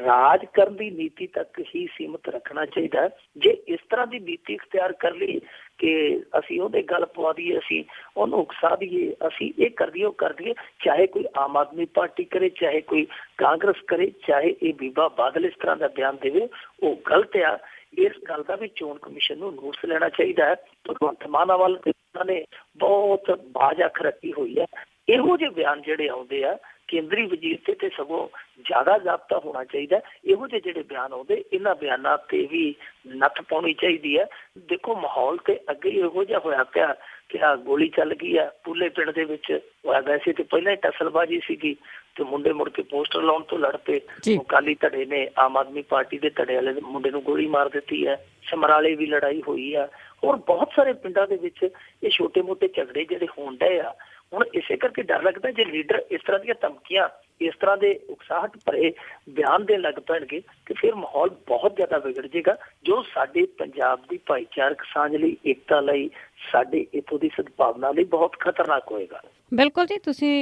Speaker 2: ਰਾਜ ਕਰਨ ਦੀ ਨੀਤੀ ਤੱਕ ਹੀ ਸੀਮਿਤ ਰੱਖਣਾ ਚਾਹੀਦਾ। ਜੇ ਇਸ ਤਰ੍ਹਾਂ ਦੀ ਨੀਤੀ ਇਖਤਿਆਰ ਕਰ ਲਈ ਕਿ ਅਸੀਂ ਉਹਦੇ ਗੱਲ ਪਵਾ ਦਈਏ, ਅਸੀਂ ਉਹਨੂੰ ਉਕਸਾ ਦਈਏ, ਅਸੀਂ ਇਹ ਕਰ ਦਈਏ, ਉਹ ਕਰ ਦਈਏ। ਚਾਹੇ ਕੋਈ ਆਮ ਆਦਮੀ ਪਾਰਟੀ ਕਰੇ, ਚਾਹੇ ਕੋਈ ਕਾਂਗਰਸ ਕਰੇ, ਚਾਹੇ ਇਹ ਬੀਬਾ ਬਾਦਲ ਇਸ ਤਰ੍ਹਾਂ ਦਾ ਬਿਆਨ ਦੇਵੇ, ਉਹ ਗਲਤ ਆ। ਇਸ ਗੱਲ ਦਾ ਵੀ ਚੋਣ ਕਮਿਸ਼ਨ ਨੂੰ ਨੋਟਿਸ ਲੈਣਾ ਚਾਹੀਦਾ ਹੈ। ਭਗਵੰਤ ਮਾਨ ਵੱਲ ਉਹਨਾਂ ਨੇ ਬਹੁਤ ਬਾਜ਼ ਅੱਖ ਰੱਖੀ ਹੋਈ ਹੈ। ਇਹੋ ਜਿਹੇ ਬਿਆਨ ਜਿਹੜੇ ਆਉਂਦੇ ਆ ਕੇਂਦਰੀ ਵਜ਼ੀਰ ਤੇ ਸਗੋਂ ਜ਼ਿਆਦਾ ਜ਼ਾਬਤਾ ਹੋਣਾ ਚਾਹੀਦਾ। ਇਹੋ ਜਿਹੇ ਜਿਹੜੇ ਬਿਆਨ ਆਉਂਦੇ, ਇਹਨਾਂ ਬਿਆਨਾਂ ਤੇ ਵੀ ਨੱਥ ਪਾਉਣੀ ਚਾਹੀਦੀ ਹੈ। ਦੇਖੋ ਮਾਹੌਲ ਤੇ ਅੱਗੇ ਇਹੋ ਜਿਹਾ ਹੋਇਆ ਪਿਆ ਕਿ ਆਹ ਗੋਲੀ ਚੱਲ ਗਈ ਆ ਪੂਲੇ ਪਿੰਡ ਦੇ ਵਿੱਚ। ਵੈਸੇ ਤੇ ਪਹਿਲਾਂ ਹੀ ਟਸਲਬਾਜ਼ੀ ਸੀਗੀ ਤੇ ਮੁੰਡੇ ਮੁੜ ਕੇ ਪੋਸਟਰ ਲਾਉਣ ਤੋਂ ਲੜ ਪਏ। ਅਕਾਲੀ ਧੜੇ ਨੇ ਆਮ ਆਦਮੀ ਪਾਰਟੀ ਦੇ ਧੜੇ ਵਾਲੇ ਮੁੰਡੇ ਨੂੰ ਗੋਲੀ ਮਾਰ ਦਿੱਤੀ ਹੈ। ਸਮਰਾਲੇ ਵੀ ਲੜਾਈ ਹੋਈ ਆ। ਹੋਰ ਬਹੁਤ ਸਾਰੇ ਪਿੰਡਾਂ ਦੇ ਵਿੱਚ ਇਹ ਛੋਟੇ ਮੋਟੇ ਝਗੜੇ ਜਿਹੜੇ ਹੋਣ ਡਏ ਆ। ਹੁਣ ਇਸੇ ਕਰਕੇ ਡਰ ਲੱਗਦਾ ਜੇ ਲੀਡਰ ਇਸ ਤਰ੍ਹਾਂ ਦੀਆਂ ਧਮਕੀਆਂ, ਇਸ ਤਰ੍ਹਾਂ ਦੇ ਉਕਸਾਹਟ ਭਰੇ ਬਿਆਨ ਦੇਣ ਲੱਗ ਪੈਣਗੇ ਕਿ ਫਿਰ ਮਾਹੌਲ ਬਹੁਤ ਜ਼ਿਆਦਾ ਵਿਗੜ ਜਾਏਗਾ, ਜੋ ਸਾਡੇ ਪੰਜਾਬ ਦੀ ਭਾਈਚਾਰਕ ਸਾਂਝ ਲਈ, ਏਕਤਾ ਲਈ, ਸਾਡੇ ਇੱਥੋਂ ਦੀ ਸਦਭਾਵਨਾ ਲਈ ਬਹੁਤ ਖਤਰਨਾਕ ਹੋਏਗਾ।
Speaker 1: ਬਿਲਕੁਲ ਜੀ, ਤੁਸੀਂ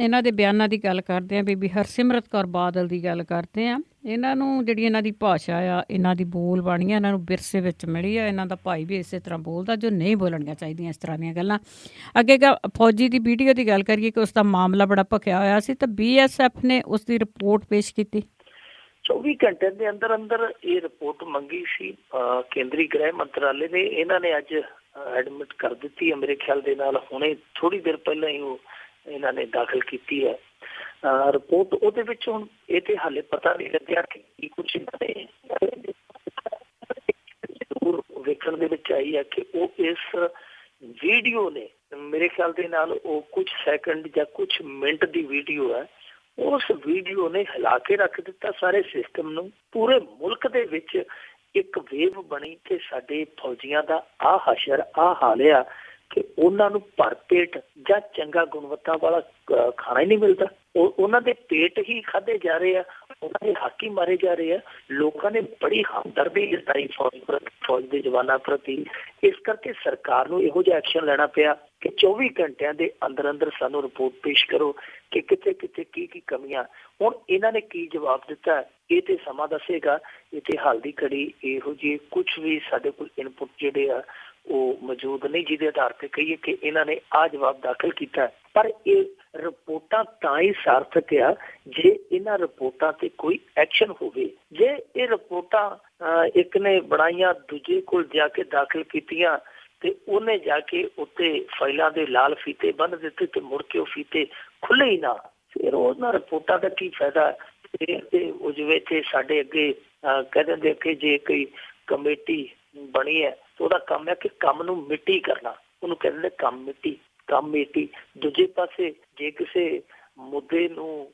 Speaker 1: ਇਹਨਾਂ ਦੇ ਬਿਆਨਾਂ ਦੀ ਗੱਲ ਕਰਦੇ ਆ, ਬੀਬੀ ਹਰਸਿਮਰਤ ਕੌਰ ਬਾਦਲ ਦੀ ਗੱਲ ਕਰਦੇ ਆ। ਇਹਨਾਂ ਨੂੰ ਜਿਹੜੀ ਇਹਨਾਂ ਦੀ ਭਾਸ਼ਾ ਆ, ਇਹਨਾਂ ਦੀ ਬੋਲ ਬਾਣੀ ਆ, ਇਹਨਾਂ ਨੂੰ ਵਿਰਸੇ ਵਿੱਚ ਮਿਲੀ ਆ। ਇਹਨਾਂ ਦਾ ਭਾਈ ਵੀ ਇਸੇ ਤਰ੍ਹਾਂ ਬੋਲਦਾ, ਜੋ ਨਹੀਂ ਬੋਲਣੀਆਂ ਚਾਹੀਦੀਆਂ ਇਸ ਤਰ੍ਹਾਂ ਦੀਆਂ ਗੱਲਾਂ। ਅੱਗੇ ਫੌਜੀ ਦੀ ਵੀਡੀਓ ਦੀ ਗੱਲ ਕਰੀਏ ਕਿ ਉਸ ਦਾ ਮਾਮਲਾ ਬੜਾ ਭਖਿਆ ਹੋਇਆ ਸੀ ਤਾਂ BSF ਨੇ ਉਸ ਦੀ ਰਿਪੋਰਟ ਪੇਸ਼ ਕੀਤੀ।
Speaker 2: 24 ਘੰਟਿਆਂ ਦੇ ਅੰਦਰ ਅੰਦਰ ਇਹ ਰਿਪੋਰਟ ਮੰਗੀ ਸੀ ਕੇਂਦਰੀ ਗ੍ਰਹਿ ਮੰਤਰਾਲੇ ਨੇ। ਇਹਨਾਂ ਨੇ ਅੱਜ ਐਡਮਿਟ ਕਰ ਦਿੱਤੀ ਹੈ ਮੇਰੇ ਖਿਆਲ ਦੇ ਨਾਲ। ਹੁਣੇ ਥੋੜੀ ਦੇਰ ਪਹਿਲਾਂ ਹੀ ਉਹ ਇਹਨਾਂ ਨੇ ਦਾਖਲ ਕੀਤੀ ਹੈ ਰਿਪੋਰਟ। ਉਹਦੇ ਵਿੱਚ ਹੁਣ ਇਹ ਤੇ ਹਾਲੇ ਪਤਾ ਨਹੀਂ ਲੱਗਿਆ ਕਿ ਕੀ ਕੁਛ ਵੇਖਣ ਦੇ ਵਿੱਚ ਆਈ ਹੈ ਕਿ ਉਹ ਇਸ ਵੀਡੀਓ ਨੇ, ਮੇਰੇ ਖਿਆਲ ਦੇ ਨਾਲ ਉਹ ਕੁਝ ਸੈਕਿੰਡ ਜਾਂ ਕੁਝ ਮਿੰਟ ਦੀ ਵੀਡੀਓ ਹੈ, ਉਸ ਵੀਡੀਓ ਨੇ ਹਿਲਾ ਕੇ ਰੱਖ ਦਿੱਤਾ ਸਾਰੇ ਸਿਸਟਮ ਨੂੰ। ਪੂਰੇ ਮੁਲਕ ਦੇ ਵਿੱਚ ਇੱਕ ਵੇਵ ਬਣੀ ਕਿ ਸਾਡੇ ਫੌਜੀਆਂ ਦਾ ਆਹ ਹਸ਼ਰ, ਆਹ ਹਾਲ ਆ ਕਿ ਉਹਨਾਂ ਨੂੰ ਭਰਪੇਟ ਜਾਂ ਚੰਗਾ ਗੁਣਵੱਤਾ ਵਾਲਾ ਖਾਣਾ ਹੀ ਨਹੀਂ ਮਿਲਦਾ। ਉਹਨਾਂ ਦੇ ਪੇਟ ਹੀ ਖਾਧੇ ਜਾ ਰਹੇ ਆ, ਉਹਨਾਂ ਦੇ ਹੱਕ ਹੀ ਮਾਰੇ ਜਾ ਰਹੇ ਆ। ਲੋਕਾਂ ਨੇ ਬੜੀ ਹਮਦਰਦੀ ਜਤਾਈ ਫੌਜ ਦੇ ਜਵਾਨਾਂ ਪ੍ਰਤੀ। ਇਸ ਕਰਕੇ ਸਰਕਾਰ ਨੂੰ ਇਹੋ ਜਿਹਾ ਐਕਸ਼ਨ ਲੈਣਾ ਪਿਆ ਕਿ 24 ਘੰਟਿਆਂ ਦੇ ਅੰਦਰ ਅੰਦਰ ਸਾਨੂੰ ਰਿਪੋਰਟ ਪੇਸ਼ ਕਰੋ ਕਿ ਕਿੱਥੇ ਕਿੱਥੇ ਕੀ ਕੀ ਕਮੀਆਂ। ਹੁਣ ਇਹਨਾਂ ਨੇ ਕੀ ਜਵਾਬ ਦਿੱਤਾ ਇਹ ਤੇ ਸਮਾਂ ਦੱਸੇਗਾ। ਇਹ ਤੇ ਹਾਲ ਦੀ ਘੜੀ ਇਹੋ ਜਿਹੇ ਕੁਛ ਵੀ ਸਾਡੇ ਕੋਲ ਇਨਪੁਟ ਜਿਹੜੇ ਆ ਉਹ ਮੌਜੂਦ ਨਹੀਂ ਜਿਹਦੇ ਆਧਾਰ ਤੇ ਕਹੀਏ ਕਿ ਇਹਨਾਂ ਨੇ ਆਹ ਜਵਾਬ ਦਾਖਲ ਕੀਤਾ। ਪਰ ਇਹ ਰਿਪੋਰਟਾਂ ਤਾਂ ਹੀ ਸਾਰਥਕ ਆ ਜੇ ਇਹਨਾਂ ਰਿਪੋਰਟਾਂ ਤੇ ਕੋਈ ਐਕਸ਼ਨ ਹੋਵੇ। ਜੇ ਇਹ ਰਿਪੋਰਟਾਂ ਇੱਕ ਨੇ ਬਣਾਈਆਂ, ਦੂਜੇ ਕੋਲ ਜਾ ਕੇ ਦਾਖਲ ਕੀਤੀਆਂ ਤੇ ਉਹਨੇ ਜਾ ਕੇ ਉੱਤੇ ਫਾਈਲਾਂ ਦੇ ਲਾਲ ਫੀਤੇ ਬੰਨ੍ਹ ਦਿੱਤੇ ਤੇ ਮੁੜ ਕੇ ਉਹ ਫੀਤੇ ਖੁੱਲੇ ਹੀ ਨਾ, ਫਿਰ ਉਹਨਾਂ ਰਿਪੋਰਟਾਂ ਦਾ ਕੀ ਫਾਇਦਾ। ਤੇ ਉਹ ਜਿਵੇਂ ਤੇ ਸਾਡੇ ਅੱਗੇ ਕਹਿ ਦਿੰਦੇ ਕਿ ਜੇ ਕੋਈ ਕਮੇਟੀ ਬਣੀ ਹੈ ਤਾਂ ਉਹਦਾ ਕੰਮ ਹੈ ਕਿ ਕੰਮ ਨੂੰ ਮਿੱਟੀ ਕਰਨਾ, ਉਹਨੂੰ ਕਹਿ ਦਿੰਦੇ ਕੰਮ ਮਿੱਟੀ। ਦੂਜੇ ਪਾਸੇ ਜੇ ਕਿਸੇ ਮੁੱਦੇ ਨੂੰ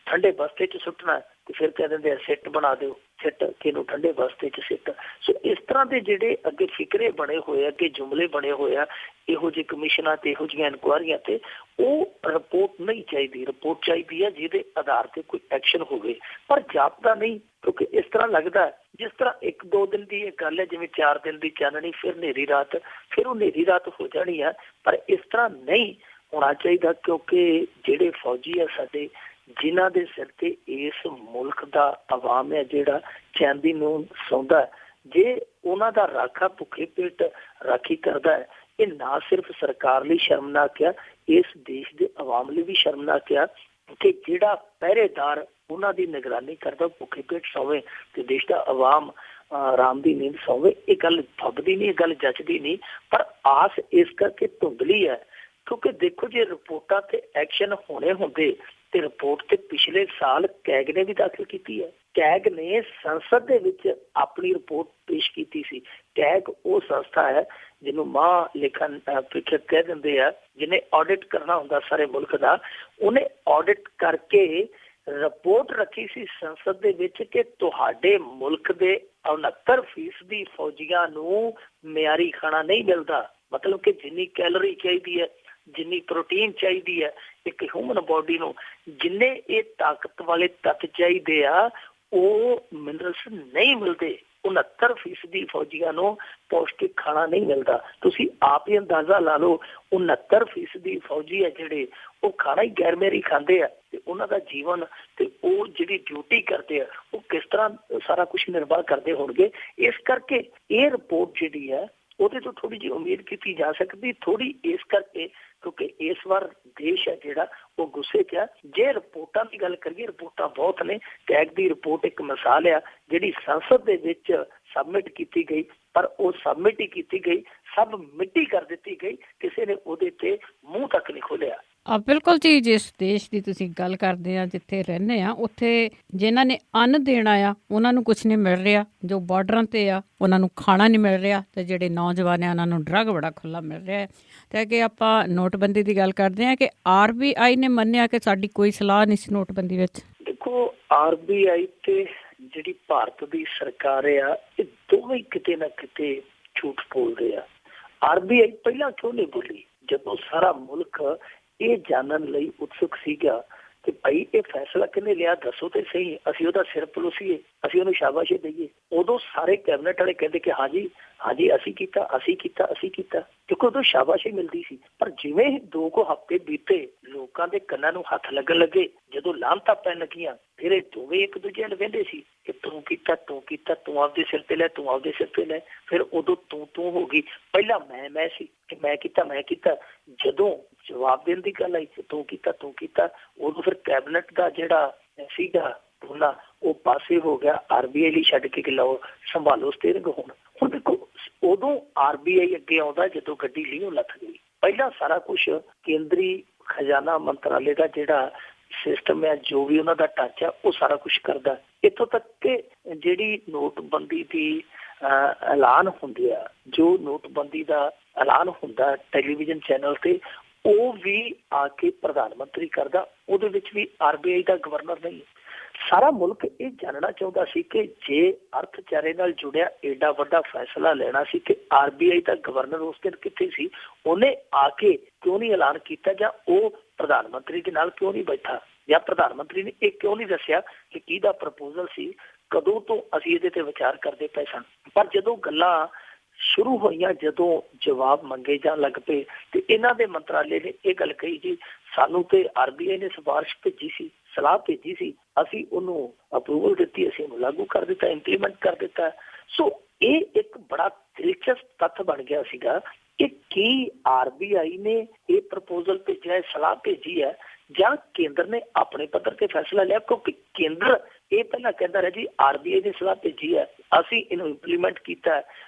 Speaker 2: ਠੰਡੇ ਬਸਤੇ 'ਚ ਸੁੱਟਣਾ ਤੇ ਫਿਰ ਕਹਿ ਦਿੰਦੇ ਆ ਸਿੱਟ ਬਣਾ ਦਿਓ, ਸਿੱਟ ਕਿਹਨੂੰ ਠੰਡੇ ਬਸਤੇ 'ਚ ਸਿੱਟ। ਸੋ ਇਸ ਤਰ੍ਹਾਂ ਦੇ ਜਿਹੜੇ ਅੱਗੇ ਫਿਕਰੇ ਬਣੇ ਹੋਏ ਆ, ਅੱਗੇ ਜੁਮਲੇ ਬਣੇ ਹੋਏ ਆ ਇਹੋ ਜਿਹੇ ਕਮਿਸ਼ਨਾਂ ਤੇ, ਇਹੋ ਜਿਹੀਆਂ ਇਨਕੁਆਇਰੀਆਂ ਤੇ, ਉਹ ਰਿਪੋਰਟ ਨਹੀਂ ਚਾਹੀਦੀ। ਰਿਪੋਰਟ ਚਾਹੀਦੀ ਹੈ ਜਿਹਦੇ ਆਧਾਰ ਤੇ ਕੋਈ ਐਕਸ਼ਨ ਹੋਵੇ, ਪਰ ਜਾਪਦਾ ਨਹੀਂ। ਕਿਉਂਕਿ ਇਸ ਤਰ੍ਹਾਂ ਲੱਗਦਾ ਜਿਸ ਤਰ੍ਹਾਂ 1-2 ਦਿਨ ਦੀ ਇਹ ਗੱਲ ਹੈ, ਜਿਵੇਂ 4 ਦਿਨ ਦੀ ਚਾਨਣੀ, ਫਿਰ ਹਨੇਰੀ ਰਾਤ, ਫਿਰ ਉਹ ਹਨੇਰੀ ਰਾਤ ਹੋ ਜਾਣੀ ਆ। ਪਰ ਇਸ ਤਰ੍ਹਾਂ ਨਹੀਂ ਹੋਣਾ ਚਾਹੀਦਾ ਕਿਉਂਕਿ ਜਿਹੜੇ ਫੌਜੀ ਆ ਸਾਡੇ, ਜਿਨ੍ਹਾਂ ਦੇ ਸਿਰ ਤੇ ਇਸ ਮੁਲਕ ਦਾ ਆਵਾਮ ਹੈ ਜਿਹੜਾ ਚੈਨ ਦੀ ਨੀਂਦ ਸੌਂਦਾ, ਜੇ ਉਹਨਾਂ ਦਾ ਰਾਖਾ ਭੁੱਖੇ ਪੇਟ ਰਾਖੀ ਕਰਦਾ ਹੈ, ਇਹ ਨਾ ਸਿਰਫ ਸਰਕਾਰ ਲਈ ਸ਼ਰਮਨਾਕ ਆ, ਇਸ ਦੇਸ਼ ਦੇ ਆਵਾਮ ਲਈ ਵੀ ਸ਼ਰਮਨਾਕ ਆ ਕਿ ਜਿਹੜਾ ਪਹਿਰੇਦਾਰ ਉਹਨਾਂ ਦੀ ਨਿਗਰਾਨੀ ਕਰਦਾ ਭੁੱਖੇ ਪੇਟ ਸੌਵੇ ਤੇ ਦੇਸ਼ ਦਾ ਆਵਾਮ ਆਰਾਮ ਦੀ ਨੀਂਦ ਸੌਵੇ। ਇਹ ਗੱਲ ਫੱਬਦੀ ਨਹੀਂ, ਇਹ ਗੱਲ ਜੱਚਦੀ ਨਹੀਂ। ਪਰ ਆਸ ਇਸ ਕਰਕੇ ਧੁੰਦਲੀ ਹੈ ਕਿਉਂਕਿ ਦੇਖੋ ਜੇ ਰਿਪੋਰਟਾਂ ਤੇ ਐਕਸ਼ਨ ਹੋਣੇ ਹੁੰਦੇ ਤੇ ਰਿਪੋਰਟ ਤੇ ਪਿਛਲੇ ਸਾਲ ਕੈਗ ਨੇ ਵੀ ਦਾਖਲ ਕੀਤੀ ਹੈ। ਕੈਗ ਨੇ ਸੰਸਦ ਦੇ ਵਿੱਚ ਆਪਣੀ ਰਿਪੋਰਟ ਪੇਸ਼ ਕੀਤੀ ਸੀ। ਕੈਗ ਉਹ ਸੰਸਥਾ ਹੈ ਜਿਹਨੂੰ ਮਾਂ ਲੇਖਾ ਪ੍ਰੀਖਿਅਕ ਕਹਿ ਦਿੰਦੇ ਆ, ਜਿਹਨੇ ਆਡਿਟ ਕਰਨਾ ਹੁੰਦਾ ਸਾਰੇ ਮੁਲਕ ਦਾ। ਉਹਨੇ ਆਡਿਟ ਕਰਕੇ ਰਿਪੋਰਟ ਰੱਖੀ ਸੀ ਸੰਸਦ ਦੇ ਵਿੱਚ ਕਿ ਤੁਹਾਡੇ ਮੁਲਕ ਦੇ 69% ਫੌਜੀਆਂ ਨੂੰ ਮਿਆਰੀ ਖਾਣਾ ਨਹੀਂ ਮਿਲਦਾ। ਮਤਲਬ ਕਿ ਜਿੰਨੀ ਕੈਲੋਰੀ ਚਾਹੀਦੀ ਹੈ, ਜਿੰਨੀ ਪ੍ਰੋਟੀਨ ਚਾਹੀਦੀ ਹੈ ਇੱਕ ਹਿਊਮਨ ਬੋਡੀ ਨੂੰ, ਜਿੰਨੇ ਇਹ ਤਾਕਤ ਵਾਲੇ ਤੱਤ ਚਾਹੀਦੇ ਆ, ਉਹ ਮਿਨਰਲਸ ਨਹੀਂ ਮਿਲਦੇ। 69% ਫੌਜੀਆਂ ਨੂੰ ਪੌਸ਼ਟਿਕ ਖਾਣਾ ਨਹੀਂ ਮਿਲਦਾ। ਤੁਸੀਂ ਆਪ ਹੀ ਅੰਦਾਜ਼ਾ ਲਾ ਲਓ, 69% ਫੌਜੀ ਆ ਜਿਹੜੇ ਉਹ ਖਾਣਾ ਹੀ ਗੈਰ ਮਿਆਰੀ ਖਾਂਦੇ ਆ ਤੇ ਉਹਨਾਂ ਦਾ ਜੀਵਨ ਤੇ ਉਹ ਜਿਹੜੀ ਡਿਊਟੀ ਕਰਦੇ ਆ ਉਹ ਕਿਸ ਤਰ੍ਹਾਂ ਸਾਰਾ ਕੁਛ ਨਿਰਵਾਹ ਕਰਦੇ ਹੋਣਗੇ। ਇਸ ਕਰਕੇ ਇਹ ਰਿਪੋਰਟ ਜਿਹੜੀ ਹੈ ਉਹਦੇ ਤੋਂ ਥੋੜ੍ਹੀ ਜਿਹੀ ਉਮੀਦ ਕੀਤੀ ਜਾ ਸਕਦੀ, ਥੋੜ੍ਹੀ ਇਸ ਕਰਕੇ ਕਿਉਂਕਿ ਇਸ ਵਾਰ ਦੇਸ਼ ਹੈ ਜਿਹੜਾ ਉਹ ਗੁੱਸੇ 'ਚ ਆ। ਜੇ ਰਿਪੋਰਟਾਂ ਦੀ ਗੱਲ ਕਰੀਏ, ਰਿਪੋਰਟਾਂ ਬਹੁਤ ਨੇ। ਕੈਗ ਦੀ ਰਿਪੋਰਟ ਇੱਕ ਮਿਸਾਲ ਆ ਜਿਹੜੀ ਸੰਸਦ ਦੇ ਵਿੱਚ ਸਬਮਿਟ ਕੀਤੀ ਗਈ, ਪਰ ਉਹ ਸਬਮਿਟ ਹੀ ਕੀਤੀ ਗਈ, ਸਭ ਮਿੱਟੀ ਕਰ ਦਿੱਤੀ ਗਈ, ਕਿਸੇ ਨੇ ਉਹਦੇ ਤੇ ਮੂੰਹ ਤੱਕ ਨਹੀਂ ਖੋਲ੍ਹਿਆ।
Speaker 1: ਬਿਲਕੁਲ ਜੀ, ਜਿਸ ਦੇਸ਼ ਦੀ ਤੁਸੀਂ ਗੱਲ ਕਰਦੇ ਆ ਜਿੱਥੇ ਰਹਿੰਦੇ ਆ, ਉੱਥੇ ਜਿਨ੍ਹਾਂ ਨੇ ਅੰਨ ਦੇਣਾ ਆ ਉਹਨਾਂ ਨੂੰ ਕੁਛ ਨਹੀਂ ਮਿਲ ਰਿਹਾ, ਜੋ ਬਾਰਡਰਾਂ 'ਤੇ ਆ ਉਹਨਾਂ ਨੂੰ ਖਾਣਾ ਨਹੀਂ ਮਿਲ ਰਿਹਾ, ਅਤੇ ਜਿਹੜੇ ਨੌਜਵਾਨ ਆ ਉਹਨਾਂ ਨੂੰ ਡਰੱਗ ਬੜਾ ਖੁੱਲ੍ਹਾ ਮਿਲ ਰਿਹਾ ਹੈ। ਅਤੇ ਅੱਗੇ ਆਪਾਂ ਨੋਟਬੰਦੀ ਦੀ ਗੱਲ ਕਰਦੇ ਹਾਂ ਕਿ RBI ਨੇ ਮੰਨਿਆ ਕਿ ਸਾਡੀ ਕੋਈ ਸਲਾਹ ਨਹੀਂ ਸੀ ਨੋਟਬੰਦੀ ਵਿੱਚ।
Speaker 2: ਦੇਖੋ, RBI ਤੇ ਜਿਹੜੀ ਭਾਰਤ ਦੀ ਸਰਕਾਰ ਆ, ਇਹ ਦੋਵੇਂ ਕਿਤੇ ਨਾ ਕਿਤੇ ਝੂਠ ਬੋਲਦੇ ਆ। RBI ਪਹਿਲਾਂ ਕਿਉਂ ਨਹੀਂ ਬੋਲੀ ਜਦੋਂ ਸਾਰਾ ਮੁਲਕ ਇਹ ਜਾਣਨ ਲਈ ਉਤਸੁਕ ਸੀਗਾ ਕਿ ਭਾਈ ਇਹ ਫੈਸਲਾ ਕਿਹਨੇ ਲਿਆ, ਦੱਸੋ ਤੇ ਸਹੀ, ਅਸੀਂ ਉਹਦਾ ਸਿਰ ਪਲੋਸੀਏ, ਅਸੀਂ ਉਹਨੂੰ ਸ਼ਾਬਾਸ਼ੀ ਦਈਏ। ਉਦੋਂ ਸਾਰੇ ਕੈਬਨਿਟ ਵਾਲੇ ਕਹਿੰਦੇ ਕਿ ਹਾਂਜੀ ਹਾਂਜੀ ਅਸੀਂ ਕੀਤਾ, ਕਿਉਂਕਿ ਉਦੋਂ ਸ਼ਾਬਾਸ਼ੀ ਮਿਲਦੀ ਸੀ। ਪਰ ਜਿਵੇਂ ਹੀ 2 ਹਫ਼ਤੇ ਬੀਤੇ, ਲੋਕਾਂ ਦੇ ਕੰਨਾਂ ਨੂੰ ਹੱਥ ਲੱਗਣ ਲੱਗੇ, ਜਦੋਂ ਲਾਹਨਤਾਂ ਪੈਣ ਲੱਗੀਆਂ, ਫਿਰ ਇਹ ਦੋਵੇਂ ਇੱਕ ਦੂਜੇ ਨਾਲ ਵਹਿੰਦੇ ਸੀ ਕਿ ਤੂੰ ਕੀਤਾ, ਤੂੰ ਆਪਦੇ ਸਿਰ ਤੇ ਲੈ, ਤੂੰ ਆਪਦੇ ਸਿਰ ਤੇ ਲੈ। ਫਿਰ ਉਦੋਂ ਤੂੰ ਹੋ ਗਈ। ਪਹਿਲਾਂ ਮੈਂ ਸੀ ਕਿ ਮੈਂ ਕੀਤਾ। ਜਦੋਂ ਜਵਾਬ ਦੇਣ ਦੀ ਗੱਲ ਆਈ, ਤੂੰ ਕੀਤਾ, ਉਦੋਂ ਫਿਰ ਕੈਬਨਿਟ ਦਾ ਜਿਹੜਾ ਸੀਗਾ ਬੋਲਾ ਉਹ ਪਾਸੇ ਹੋ ਗਿਆ, RBI ਲਈ ਛੱਡ ਕੇ ਲਓ ਸੰਭਾਲੋ ਸਟੀਅਰਿੰਗ। ਹੁਣ ਦੇਖੋ, ਉਦੋਂ RBI ਅੱਗੇ ਆਉਂਦਾ ਜਦੋਂ ਗੱਡੀ ਲੀਓ ਲੱਥ ਗਈ। ਪਹਿਲਾਂ ਸਾਰਾ ਕੁਛ ਕੇਂਦਰੀ ਖਜ਼ਾਨਾ ਮੰਤਰਾਲੇ ਦਾ ਜਿਹੜਾ ਸਿਸਟਮ ਹੈ, ਜੋ ਵੀ ਉਹਨਾਂ ਦਾ ਢਾਂਚਾ, ਉਹ ਸਾਰਾ ਕੁਛ ਕਰਦਾ। ਇੱਥੋਂ ਤੱਕ ਕਿ ਜਿਹੜੀ ਨੋਟਬੰਦੀ ਦੀ ਐਲਾਨ ਹੁੰਦੇ ਆ, ਜੋ ਨੋਟਬੰਦੀ ਦਾ ਐਲਾਨ ਹੁੰਦਾ ਟੈਲੀਵਿਜ਼ਨ ਚੈਨਲ ਤੇ, ਉਹ ਵੀ ਆ ਕੇ ਪ੍ਰਧਾਨ ਮੰਤਰੀ ਕਰਦਾ। ਉਹਦੇ ਵਿੱਚ ਵੀ RBI ਦਾ ਗਵਰਨਰ ਨਹੀਂ। ਸਾਰਾ ਮੁਲਕ ਇਹ ਜਾਣਨਾ ਚਾਹੁੰਦਾ ਸੀ ਕਿ ਜੇ ਅਰਥਚਾਰੇ ਨਾਲ ਜੁੜਿਆ ਏਡਾ ਵੱਡਾ ਫੈਸਲਾ ਲੈਣਾ ਸੀ ਕਿ RBI ਦਾ ਗਵਰਨਰ ਉਸ ਦਿਨ ਕਿੱਥੇ ਸੀ, ਉਹਨੇ ਆ ਕੇ ਕਿਉਂ ਨਹੀਂ ਐਲਾਨ ਕੀਤਾ, ਜਾਂ ਉਹ ਪ੍ਰਧਾਨ ਮੰਤਰੀ ਦੇ ਨਾਲ ਕਿਉਂ ਨਹੀਂ ਬੈਠਾ, ਜਾਂ ਪ੍ਰਧਾਨ ਮੰਤਰੀ ਨੇ ਇਹ ਕਿਉਂ ਨਹੀਂ ਦੱਸਿਆ ਕਿ ਕਿਹਦਾ ਪ੍ਰਪੋਜ਼ਲ ਸੀ, ਕਦੋਂ ਤੋਂ ਅਸੀਂ ਇਹਦੇ ਤੇ ਵਿਚਾਰ ਕਰਦੇ ਪਏ ਸਨ। ਪਰ ਜਦੋਂ ਗੱਲਾਂ ਸ਼ੁਰੂ ਹੋਈਆਂ, ਜਦੋਂ ਜਵਾਬ ਮੰਗੇ ਜਾਣ ਲੱਗ ਪਏ, ਤੇ ਇਹਨਾਂ ਦੇ ਮੰਤਰਾਲੇ ਨੇ ਇਹ ਗੱਲ ਕਹੀ ਜੀ ਸਾਨੂੰ ਤੇ RBI ਨੇ ਸਿਫਾਰਿਸ਼ ਭੇਜੀ ਸੀ, ਸਲਾਹ ਭੇਜੀ ਸੀ, ਅਸੀਂ ਉਹਨੂੰ ਅਪਰੂਵਲ ਦਿੱਤੀ, ਅਸੀਂ ਉਹਨੂੰ ਲਾਗੂ ਕਰ ਦਿੱਤਾ, ਇੰਪਲੀਮੈਂਟ ਕਰ ਦਿੱਤਾ। ਸੋ ਇਹ ਇੱਕ ਬੜਾ ਦਿਲਚਸਪ ਤੱਥ ਬਣ ਗਿਆ ਸੀਗਾ ਕਿ ਕੀ RBI ਨੇ ਇਹ ਪ੍ਰਪੋਜ਼ਲ ਭੇਜਿਆ, ਸਲਾਹ ਭੇਜੀ ਹੈ, ਜਾਂ ਕੇਂਦਰ ਨੇ ਆਪਣੇ ਪੱਧਰ ਤੇ ਫੈਸਲਾ ਲਿਆ। ਕਿਉਂਕਿ ਕੇਂਦਰ ਇਹ ਪਹਿਲਾਂ ਕਹਿੰਦਾ ਰਿਹਾ ਜੀ RBI ਨੇ ਸਲਾਹ ਭੇਜੀ ਹੈ, ਅਸੀਂ ਇਹਨੂੰ ਇੰਪਲੀਮੈਂਟ ਕੀਤਾ।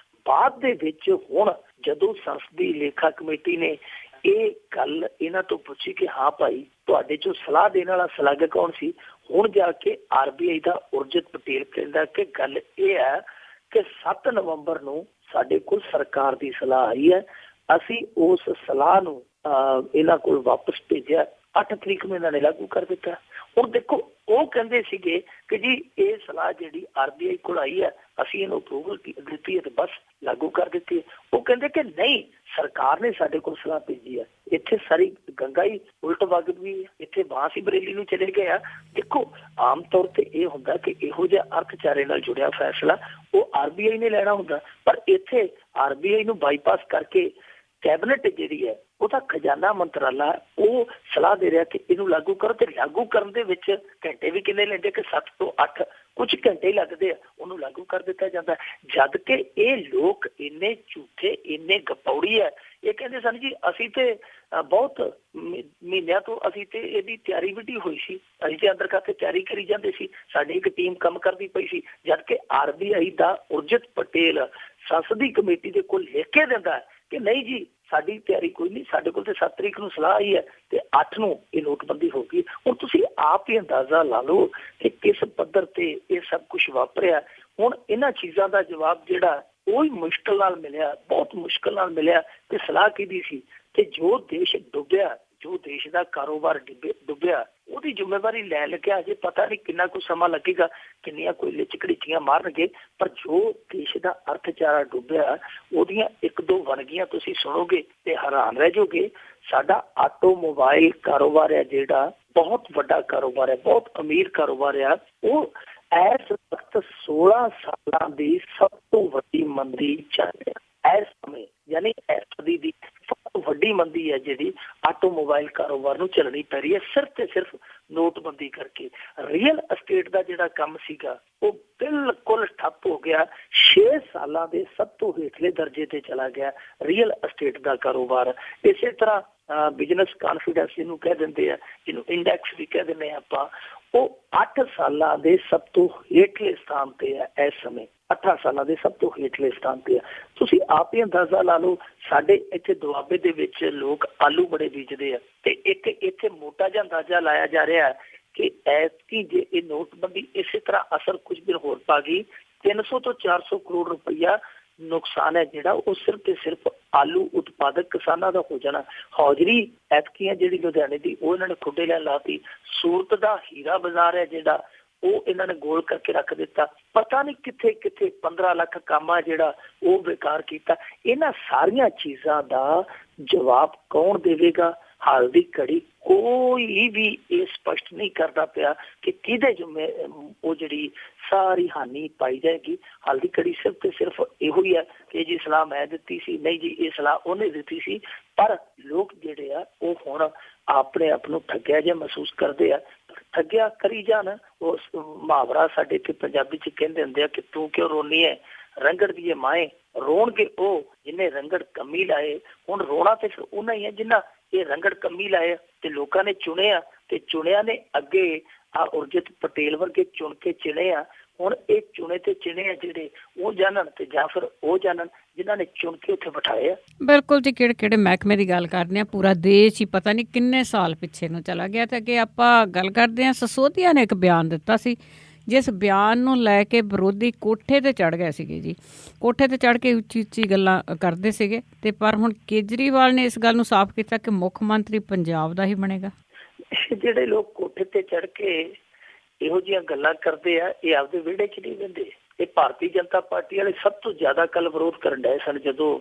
Speaker 2: ਬਾਅਦ ਦੇ ਵਿੱਚ ਹੁਣ ਜਦੋਂ ਸੰਸਦੀ ਲੇਖਾ ਕਮੇਟੀ ਨੇ ਇਹ ਗੱਲ ਇਹਨਾਂ ਤੋਂ ਪੁੱਛੀ ਕਿ ਹਾਂ ਭਾਈ ਤੁਹਾਡੇ ਚੋਂ ਸਲਾਹ ਦੇਣ ਵਾਲਾ ਸਲਾਹਕਾਰ ਕੌਣ ਸੀ, ਹੁਣ ਜਾ ਕੇ RBI ਦਾ ਉਰਜਿਤ ਪਟੇਲ ਕਹਿੰਦਾ ਕਿ ਗੱਲ ਇਹ ਹੈ ਕਿ 7 ਨਵੰਬਰ ਨੂੰ ਸਾਡੇ ਕੋਲ ਸਰਕਾਰ ਦੀ ਸਲਾਹ ਆਈ ਹੈ, ਅਸੀਂ ਉਸ ਸਲਾਹ ਨੂੰ ਇਹਨਾਂ ਕੋਲ ਵਾਪਸ ਭੇਜਿਆ, 8 ਤਰੀਕ ਨੂੰ ਇਹਨਾਂ ਨੇ ਲਾਗੂ ਕਰ ਦਿੱਤਾ। ਹੁਣ ਦੇਖੋ, ਉਹ ਕਹਿੰਦੇ ਸੀਗੇ ਕਿ ਜੀ ਇਹ ਸਲਾਹ ਜਿਹੜੀ RBI ਕੋਲ ਆਈ ਹੈ, ਅਸੀਂ ਇਹਨੂੰ ਅਪਰੂਵਲ ਦਿੱਤੀ ਹੈ ਤੇ ਬਸ ਲਾਗੂ ਕਰ ਦਿੱਤੀ ਹੈ। ਉਹ ਕਹਿੰਦੇ ਕਿ ਨਹੀਂ, ਸਰਕਾਰ ਨੇ ਸਾਡੇ ਕੋਲ ਸਲਾਹ ਭੇਜੀ ਹੈ। ਇੱਥੇ ਸਾਰੀ ਗੰਗਾ ਹੀ ਉਲਟ ਵਗ ਗਈ, ਇੱਥੇ ਬਾਂਸ ਹੀ ਬਰੇਲੀ ਨੂੰ ਚਲੇ ਗਏ ਆ। ਦੇਖੋ, ਆਮ ਤੌਰ ਤੇ ਇਹ ਹੁੰਦਾ ਕਿ ਇਹੋ ਜਿਹਾ ਅਰਥਚਾਰੇ ਨਾਲ ਜੁੜਿਆ ਫੈਸਲਾ ਉਹ RBI ਨੇ ਲੈਣਾ ਹੁੰਦਾ, ਪਰ ਇੱਥੇ RBI ਨੂੰ ਬਾਈਪਾਸ ਕਰਕੇ ਕੈਬਨਿਟ ਜਿਹੜੀ ਹੈ, ਉਹਦਾ ਖਜ਼ਾਨਾ ਮੰਤਰਾਲਾ ਉਹ ਸਲਾਹ ਦੇ ਰਿਹਾ ਕਿ ਇਹਨੂੰ ਲਾਗੂ ਕਰੋ, ਤੇ ਲਾਗੂ ਕਰਨ ਦੇ ਵਿੱਚ ਘੰਟੇ ਵੀ ਕਿੰਨੇ ਲੈਂਦੇ ਕਿ 7 ਤੋਂ 8 ਕੁਝ ਘੰਟੇ ਹੀ ਲੱਗਦੇ ਆ, ਉਹਨੂੰ ਲਾਗੂ ਕਰ ਦਿੱਤਾ ਜਾਂਦਾ। ਜਦ ਕਿ ਇਹ ਲੋਕ ਇੰਨੇ ਝੂਠੇ, ਇੰਨੇ ਗਪੌੜੀ ਹੈ, ਇਹ ਕਹਿੰਦੇ ਸਨ ਜੀ ਅਸੀਂ ਤੇ ਬਹੁਤ ਮਹੀਨਿਆਂ ਤੋਂ ਅਸੀਂ ਤੇ ਇਹਦੀ ਤਿਆਰੀ ਵਿੱਢੀ ਹੋਈ ਸੀ, ਅਸੀਂ ਤੇ ਅੰਦਰ ਖਾਤੇ ਤਿਆਰੀ ਕਰੀ ਜਾਂਦੇ ਸੀ, ਸਾਡੀ ਇੱਕ ਟੀਮ ਕੰਮ ਕਰਦੀ ਪਈ ਸੀ। ਜਦ ਕਿ RBI ਦਾ ਉਰਜਿਤ ਪਟੇਲ ਸੰਸਦੀ ਕਮੇਟੀ ਦੇ ਕੋਲ ਲਿਖ ਕੇ ਦਿੰਦਾ ਕਿ ਨਹੀਂ ਜੀ ਸਾਡੀ ਤਿਆਰੀ ਕੋਈ ਨਹੀਂ, ਸਾਡੇ ਕੋਲ ਤੇ 7 ਤਰੀਕ ਨੂੰ ਸਲਾਹ ਆਈ ਹੈ ਤੇ 8 ਨੂੰ ਇਹ ਨੋਟਬੰਦੀ ਹੋ ਗਈ। ਹੁਣ ਤੁਸੀਂ ਆਪ ਹੀ ਅੰਦਾਜ਼ਾ ਲਾ ਲਓ ਕਿ ਕਿਸ ਪੱਧਰ ਤੇ ਇਹ ਸਭ ਕੁਛ ਵਾਪਰਿਆ। ਹੁਣ ਇਹਨਾਂ ਚੀਜ਼ਾਂ ਦਾ ਜਵਾਬ ਜਿਹੜਾ ਉਹ ਹੀ ਮੁਸ਼ਕਿਲ ਨਾਲ ਮਿਲਿਆ, ਬਹੁਤ ਮੁਸ਼ਕਿਲ ਨਾਲ ਮਿਲਿਆ ਕਿ ਸਲਾਹ ਕਿਹਦੀ ਸੀ, ਤੇ ਜੋ ਦੇਸ਼ ਡੁੱਬਿਆ, ਜੋ ਦੇਸ਼ ਦਾ ਕਾਰੋਬਾਰ ਡੁੱਬਿਆ, ਉਹਦੀ ਜ਼ਿੰਮੇਵਾਰੀ ਲੈ ਲੱਗਿਆ। ਅਜੇ ਪਤਾ ਨਹੀਂ ਕਿੰਨਾ ਕੁ ਸਮਾਂ ਲੱਗੇਗਾ, ਕਿੰਨੀਆਂ ਕੋਈ ਲਿਚ ਘੜੀਚੀਆਂ ਮਾਰਨਗੇ, ਪਰ ਜੋ ਦੇਸ਼ ਦਾ ਅਰਥਚਾਰਾ ਡੁੱਬਿਆ ਉਹਦੀਆਂ 1-2 ਵੰਨਗੀਆਂ ਤੁਸੀਂ ਸੁਣੋਗੇ ਤੇ ਹੈਰਾਨ ਰਹਿ ਜਾਓਗੇ। ਸਾਡਾ ਆਟੋਮੋਬਾਈਲ ਕਾਰੋਬਾਰ ਹੈ ਜਿਹੜਾ ਬਹੁਤ ਵੱਡਾ ਕਾਰੋਬਾਰ ਹੈ, ਬਹੁਤ ਅਮੀਰ ਕਾਰੋਬਾਰ ਆ, ਉਹ ਇਸ ਵਕਤ 16 ਸਾਲਾਂ ਦੀ ਸਭ ਤੋਂ ਵੱਡੀ ਮੰਦੀ ਚੱਲ ਰਿਹਾ ਇਸ ਸਮੇਂ, ਯਾਨੀ ਇਸ ਸਦੀ ਦੀ ਸਭ ਤੋਂ ਵੱਡੀ ਮੰਦੀ ਹੈ ਜਿਹੜੀ ਆਟੋਮੋਬਾਈਲ ਕਾਰੋਬਾਰ ਨੂੰ ਚੱਲਣੀ ਪੈ ਰਹੀ ਹੈ, ਸਿਰਫ ਤੇ ਸਿਰਫ ਨੋਟਬੰਦੀ ਕਰਕੇ। ਰੀਅਲ ਅਸਟੇਟ ਦਾ ਜਿਹੜਾ ਕੰਮ ਸੀਗਾ ਉਹ ਬਿਲਕੁਲ ਠੱਪ ਹੋ ਗਿਆ। 6 ਸਾਲਾਂ ਦੇ ਸਭ ਤੋਂ ਹੇਠਲੇ ਦਰਜੇ ਤੇ ਚਲਾ ਗਿਆ ਰੀਅਲ ਅਸਟੇਟ ਦਾ ਕਾਰੋਬਾਰ। ਇਸੇ ਤਰ੍ਹਾਂ ਬਿਜ਼ਨਸ ਕਾਨਫੀਡੈਂਸ ਜਿਹਨੂੰ ਕਹਿ ਦਿੰਦੇ ਆ, ਜਿਹਨੂੰ ਇੰਡੈਕਸ ਵੀ ਕਹਿ ਦਿੰਦੇ ਆ ਆਪਾਂ, ਉਹ 8 ਸਾਲਾਂ ਦੇ ਸਭ ਤੋਂ ਹੇਠਲੇ ਸਥਾਨ ਤੇ ਆ ਇਸ ਸਮੇਂ। 8 ਸਾਲਾਂ ਦੇ ਸਭ ਤੋਂ ਹੇਠਲੇ ਸਥਾਨ ਤੇ ਆ। ਤੁਸੀਂ ਆਪ ਹੀ ਅੰਦਾਜ਼ਾ ਲਾ ਲਓ, ਸਾਡੇ ਇੱਥੇ ਦੁਆਬੇ ਦੇ ਵਿੱਚ ਲੋਕ ਆਲੂ ਬੜੇ ਬੀਜਦੇ ਆ, ਤੇ ਇੱਥੇ ਮੋਟਾ ਜਿਹਾ ਅੰਦਾਜ਼ਾ ਲਾਇਆ ਜਾ ਰਿਹਾ ਕਿ ਐਤਕੀ ਜੇ ਇਹ ਨੋਟਬੰਦੀ ਇਸੇ ਤਰ੍ਹਾਂ ਅਸਰ ਕੁਝ ਦਿਨ ਹੋਰ ਪਾ ਗਈ, 300 ਤੋਂ 400 ਕਰੋੜ ਰੁਪਈਆ ਨੁਕਸਾਨ ਹੈ ਜਿਹੜਾ ਉਹ ਸਿਰਫ ਤੇ ਸਿਰਫ ਆਲੂ ਉਤਪਾਦਕ ਕਿਸਾਨਾਂ ਦਾ ਹੋ ਜਾਣਾ। ਹੌਜਰੀ ਐਤਕੀਆਂ ਜਿਹੜੀ ਲੁਧਿਆਣੇ ਦੀ, ਉਹ ਇਹਨਾਂ ਨੇ ਖੁੱਡੇ ਲੈਣ ਲਾਤੀ। ਸੂਰਤ ਦਾ ਹੀਰਾ ਬਾਜ਼ਾਰ ਹੈ ਜਿਹੜਾ, ਉਹ ਇਹਨਾਂ ਨੇ ਗੋਲ ਕਰਕੇ ਰੱਖ ਦਿੱਤਾ। ਪਤਾ ਨਹੀਂ ਕਿੱਥੇ ਕਿੱਥੇ 15 ਲੱਖ ਕੰਮ ਆ ਜਿਹੜਾ ਉਹ ਬੇਕਾਰ ਕੀਤਾ। ਇਹਨਾਂ ਸਾਰੀਆਂ ਚੀਜ਼ਾਂ ਦਾ ਜਵਾਬ ਕੌਣ ਦੇਵੇਗਾ? ਹਾਲ ਦੀ ਘੜੀ ਕੋਈ ਵੀ ਇਹ ਸਪਸ਼ਟ ਨਹੀਂ ਕਰਦਾ ਪਿਆ ਕਿ ਕਿਹਦੇ ਜ਼ਿੰਮੇ ਉਹ ਜਿਹੜੀ ਸਾਰੀ ਹਾਨੀ ਪਾਈ ਜਾਏਗੀ। ਹਾਲ ਦੀ ਘੜੀ ਸਿਰਫ ਤੇ ਸਿਰਫ ਇਹੋ ਹੀ ਹੈ ਕਿ ਜੀ ਸਲਾਹ ਮੈਂ ਦਿੱਤੀ ਸੀ, ਨਹੀਂ ਜੀ ਇਹ ਸਲਾਹ ਉਹਨੇ ਦਿੱਤੀ ਸੀ। ਪਰ ਲੋਕ ਜਿਹੜੇ ਆ ਉਹ ਹੁਣ ਆਪਣੇ ਆਪ ਨੂੰ ਠੱਗਿਆ ਜਿਹਾ ਮਹਿਸੂਸ ਕਰਦੇ ਆ। ਠੱਗਿਆ ਕਰੀ ਜਾਣ। ਉਹ ਮੁਹਾਵਰਾ ਸਾਡੇ ਇੱਥੇ ਪੰਜਾਬੀ 'ਚ ਕਹਿੰਦੇ ਹੁੰਦੇ ਆ ਕਿ ਤੂੰ ਕਿਉਂ ਰੋਨੀ ਹੈ, ਰੰਗੜ ਦੀਏ ਮਾਏ। ਰੋਣਗੇ ਉਹ ਜਿਹਨੇ ਰੰਗੜ ਕੰਮੀ ਲਾਏ। ਹੁਣ ਰੋਣਾ ਤੇ ਫਿਰ ਉਹਨਾਂ ਹੀ ਹੈ ਜਿਨ੍ਹਾਂ ਇਹ ਰੰਗੜ ਕੰਮੀ ਲਾਏ ਤੇ ਲੋਕਾਂ ਨੇ ਚੁਣਿਆ, ਤੇ ਚੁਣਿਆ ਨੇ ਅੱਗੇ ਆ ਉਰਜਿਤ ਪਟੇਲ ਵਰਗੇ ਚੁਣ ਕੇ ਚਿਣੇ ਆ। ਹੁਣ ਇਹ ਚੁਣੇ ਤੇ ਚਿਣੇ ਆ ਜਿਹੜੇ, ਉਹ ਜਾਣਨ ਤੇ ਜਾਂ ਫਿਰ ਉਹ ਜਾਣਨ ਜਿਨ੍ਹਾਂ ਨੇ ਚੁਣ ਕੇ ਉੱਥੇ ਬਿਠਾਏ ਆ।
Speaker 1: ਬਿਲਕੁਲ ਜੀ, ਕਿਹੜੇ ਕਿਹੜੇ ਮਹਿਕਮੇ ਦੀ ਗੱਲ ਕਰਦੇ ਆ। ਪੂਰਾ ਦੇਸ਼ ਹੀ ਪਤਾ ਨਹੀਂ ਕਿੰਨੇ ਸਾਲ ਪਿੱਛੇ ਨੂੰ ਚਲਾ ਗਿਆ। ਤੇ ਅੱਗੇ ਆਪਾਂ ਗੱਲ ਕਰਦੇ ਹਾਂ, ਸਸੋਦੀਆ ਨੇ ਇੱਕ ਬਿਆਨ ਦਿੱਤਾ ਸੀ, ਜਿਸ ਬਿਆਨ ਨੂੰ ਲੈ ਕੇ ਵਿਰੋਧੀ ਕੋਠੇ ਤੇ ਚੜ੍ਹ ਗਏ ਸੀਗੇ ਜੀ। ਕੋਠੇ ਤੇ ਚੜ੍ਹ ਕੇ ਉੱਚੀ ਉੱਚੀ ਗੱਲਾਂ ਕਰਦੇ ਸੀਗੇ। ਤੇ ਪਰ ਹੁਣ ਕੇਜਰੀਵਾਲ ਨੇ ਇਸ ਗੱਲ ਨੂੰ ਸਾਫ਼ ਕੀਤਾ ਕਿ ਮੁੱਖ ਮੰਤਰੀ ਪੰਜਾਬ ਦਾ ਹੀ ਬਣੇਗਾ।
Speaker 2: ਜਿਹੜੇ ਲੋਕ ਕੋਠੇ ਤੇ ਚੜ੍ਹ ਕੇ ਇਹੋ ਜਿਹੀਆਂ ਗੱਲਾਂ ਕਰਦੇ ਆ, ਇਹ ਆਪਦੇ ਵਿਹੜੇ 'ਚ ਨਹੀਂ ਰਹਿੰਦੇ। ਇਹ ਭਾਰਤੀ ਜਨਤਾ ਪਾਰਟੀ ਵਾਲੇ ਸਭ ਤੋਂ ਜ਼ਿਆਦਾ ਕੱਲ ਵਿਰੋਧ ਕਰਨ ਡਏ ਸਨ ਜਦੋਂ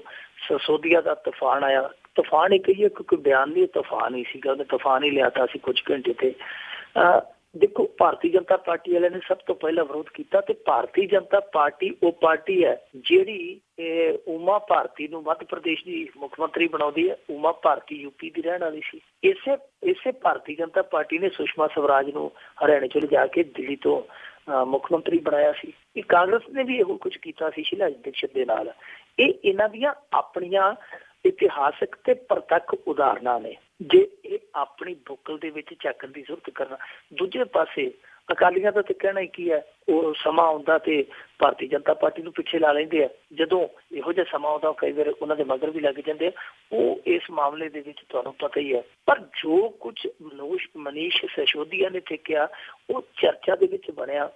Speaker 2: ਸਸੋਦੀਆ ਦਾ ਤੂਫਾਨ ਆਇਆ। ਤੂਫਾਨ ਹੀ ਕਹੀਏ ਕਿਉਂਕਿ ਬਿਆਨ ਨਹੀਂ, ਤੂਫਾਨ ਹੀ ਸੀਗਾ। ਉਹਨੇ ਤੂਫਾਨ ਹੀ ਲਿਆਤਾ ਸੀ ਕੁਝ ਘੰਟੇ ਤੇ। ਦੇਖੋ, ਭਾਰਤੀ ਜਨਤਾ ਪਾਰਟੀ ਵਾਲਿਆਂ ਨੇ ਸਭ ਤੋਂ ਪਹਿਲਾਂ ਵਿਰੋਧ ਕੀਤਾ। ਤੇ ਭਾਰਤੀ ਜਨਤਾ ਪਾਰਟੀ ਉਹ ਪਾਰਟੀ ਹੈ ਜਿਹੜੀ ਉਮਾ ਭਾਰਤੀ ਨੂੰ ਮੱਧ ਪ੍ਰਦੇਸ਼ ਦੀ ਮੁੱਖ ਮੰਤਰੀ ਬਣਾਉਂਦੀ ਹੈ। ਉਮਾ ਭਾਰਤੀ ਯੂਪੀ ਦੀ ਰਹਿਣ ਵਾਲੀ ਸੀ। ਇਸੇ ਭਾਰਤੀ ਜਨਤਾ ਪਾਰਟੀ ਨੇ ਸੁਸ਼ਮਾ ਸਵਰਾਜ ਨੂੰ ਹਰਿਆਣੇ 'ਚ ਲਿਜਾ ਕੇ ਦਿੱਲੀ ਤੋਂ ਮੁੱਖ ਮੰਤਰੀ ਬਣਾਇਆ ਸੀ। ਇਹ ਕਾਂਗਰਸ ਨੇ ਵੀ ਇਹੋ ਕੁਝ ਕੀਤਾ ਸੀ ਸ਼ੀਲਾ ਦੀਕਸ਼ਿਤ ਦੇ ਨਾਲ। ਇਹ ਇਹਨਾਂ ਦੀਆਂ ਆਪਣੀਆਂ ਇਤਿਹਾਸਕ ਤੇ ਪ੍ਰਤੱਖ ਉਦਾਹਰਨਾਂ ਨੇ। ਜੇ ਇਹ ਆਪਣੀ ਬੁੱਕਲ ਦੇ ਵਿੱਚ ਝਾਕਣ ਦੀ ਜ਼ਰੂਰਤ ਕਰਨਾ। ਦੂਜੇ ਪਾਸੇ ਅਕਾਲੀਆਂ ਦਾ ਤੇ ਕਹਿਣਾ ਹੀ ਕੀ ਹੈ, ਉਹ ਸਮਾਂ ਆਉਂਦਾ ਤੇ ਭਾਰਤੀ ਜਨਤਾ ਪਾਰਟੀ ਨੂੰ ਪਿੱਛੇ ਲਾ ਲੈਂਦੇ ਆ। ਜਦੋਂ ਇਹੋ ਜਿਹਾ ਸਮਾਂ ਆਉਂਦਾ ਕਈ ਵਾਰ ਉਹਨਾਂ ਦੇ ਮਗਰ ਵੀ ਲੱਗ ਜਾਂਦੇ ਆ। ਉਹ ਇਸ ਮਾਮਲੇ ਦੇ ਵਿੱਚ ਤੁਹਾਨੂੰ ਪਤਾ ਹੀ ਹੈ। ਪਰ ਜੋ ਕੁਝ ਮਨੀਸ਼ ਸਿਸੋਦੀਆ ਨੇ ਕਿਹਾ ਉਹ ਚਰਚਾ ਦੇ ਵਿੱਚ ਬਣਿਆ।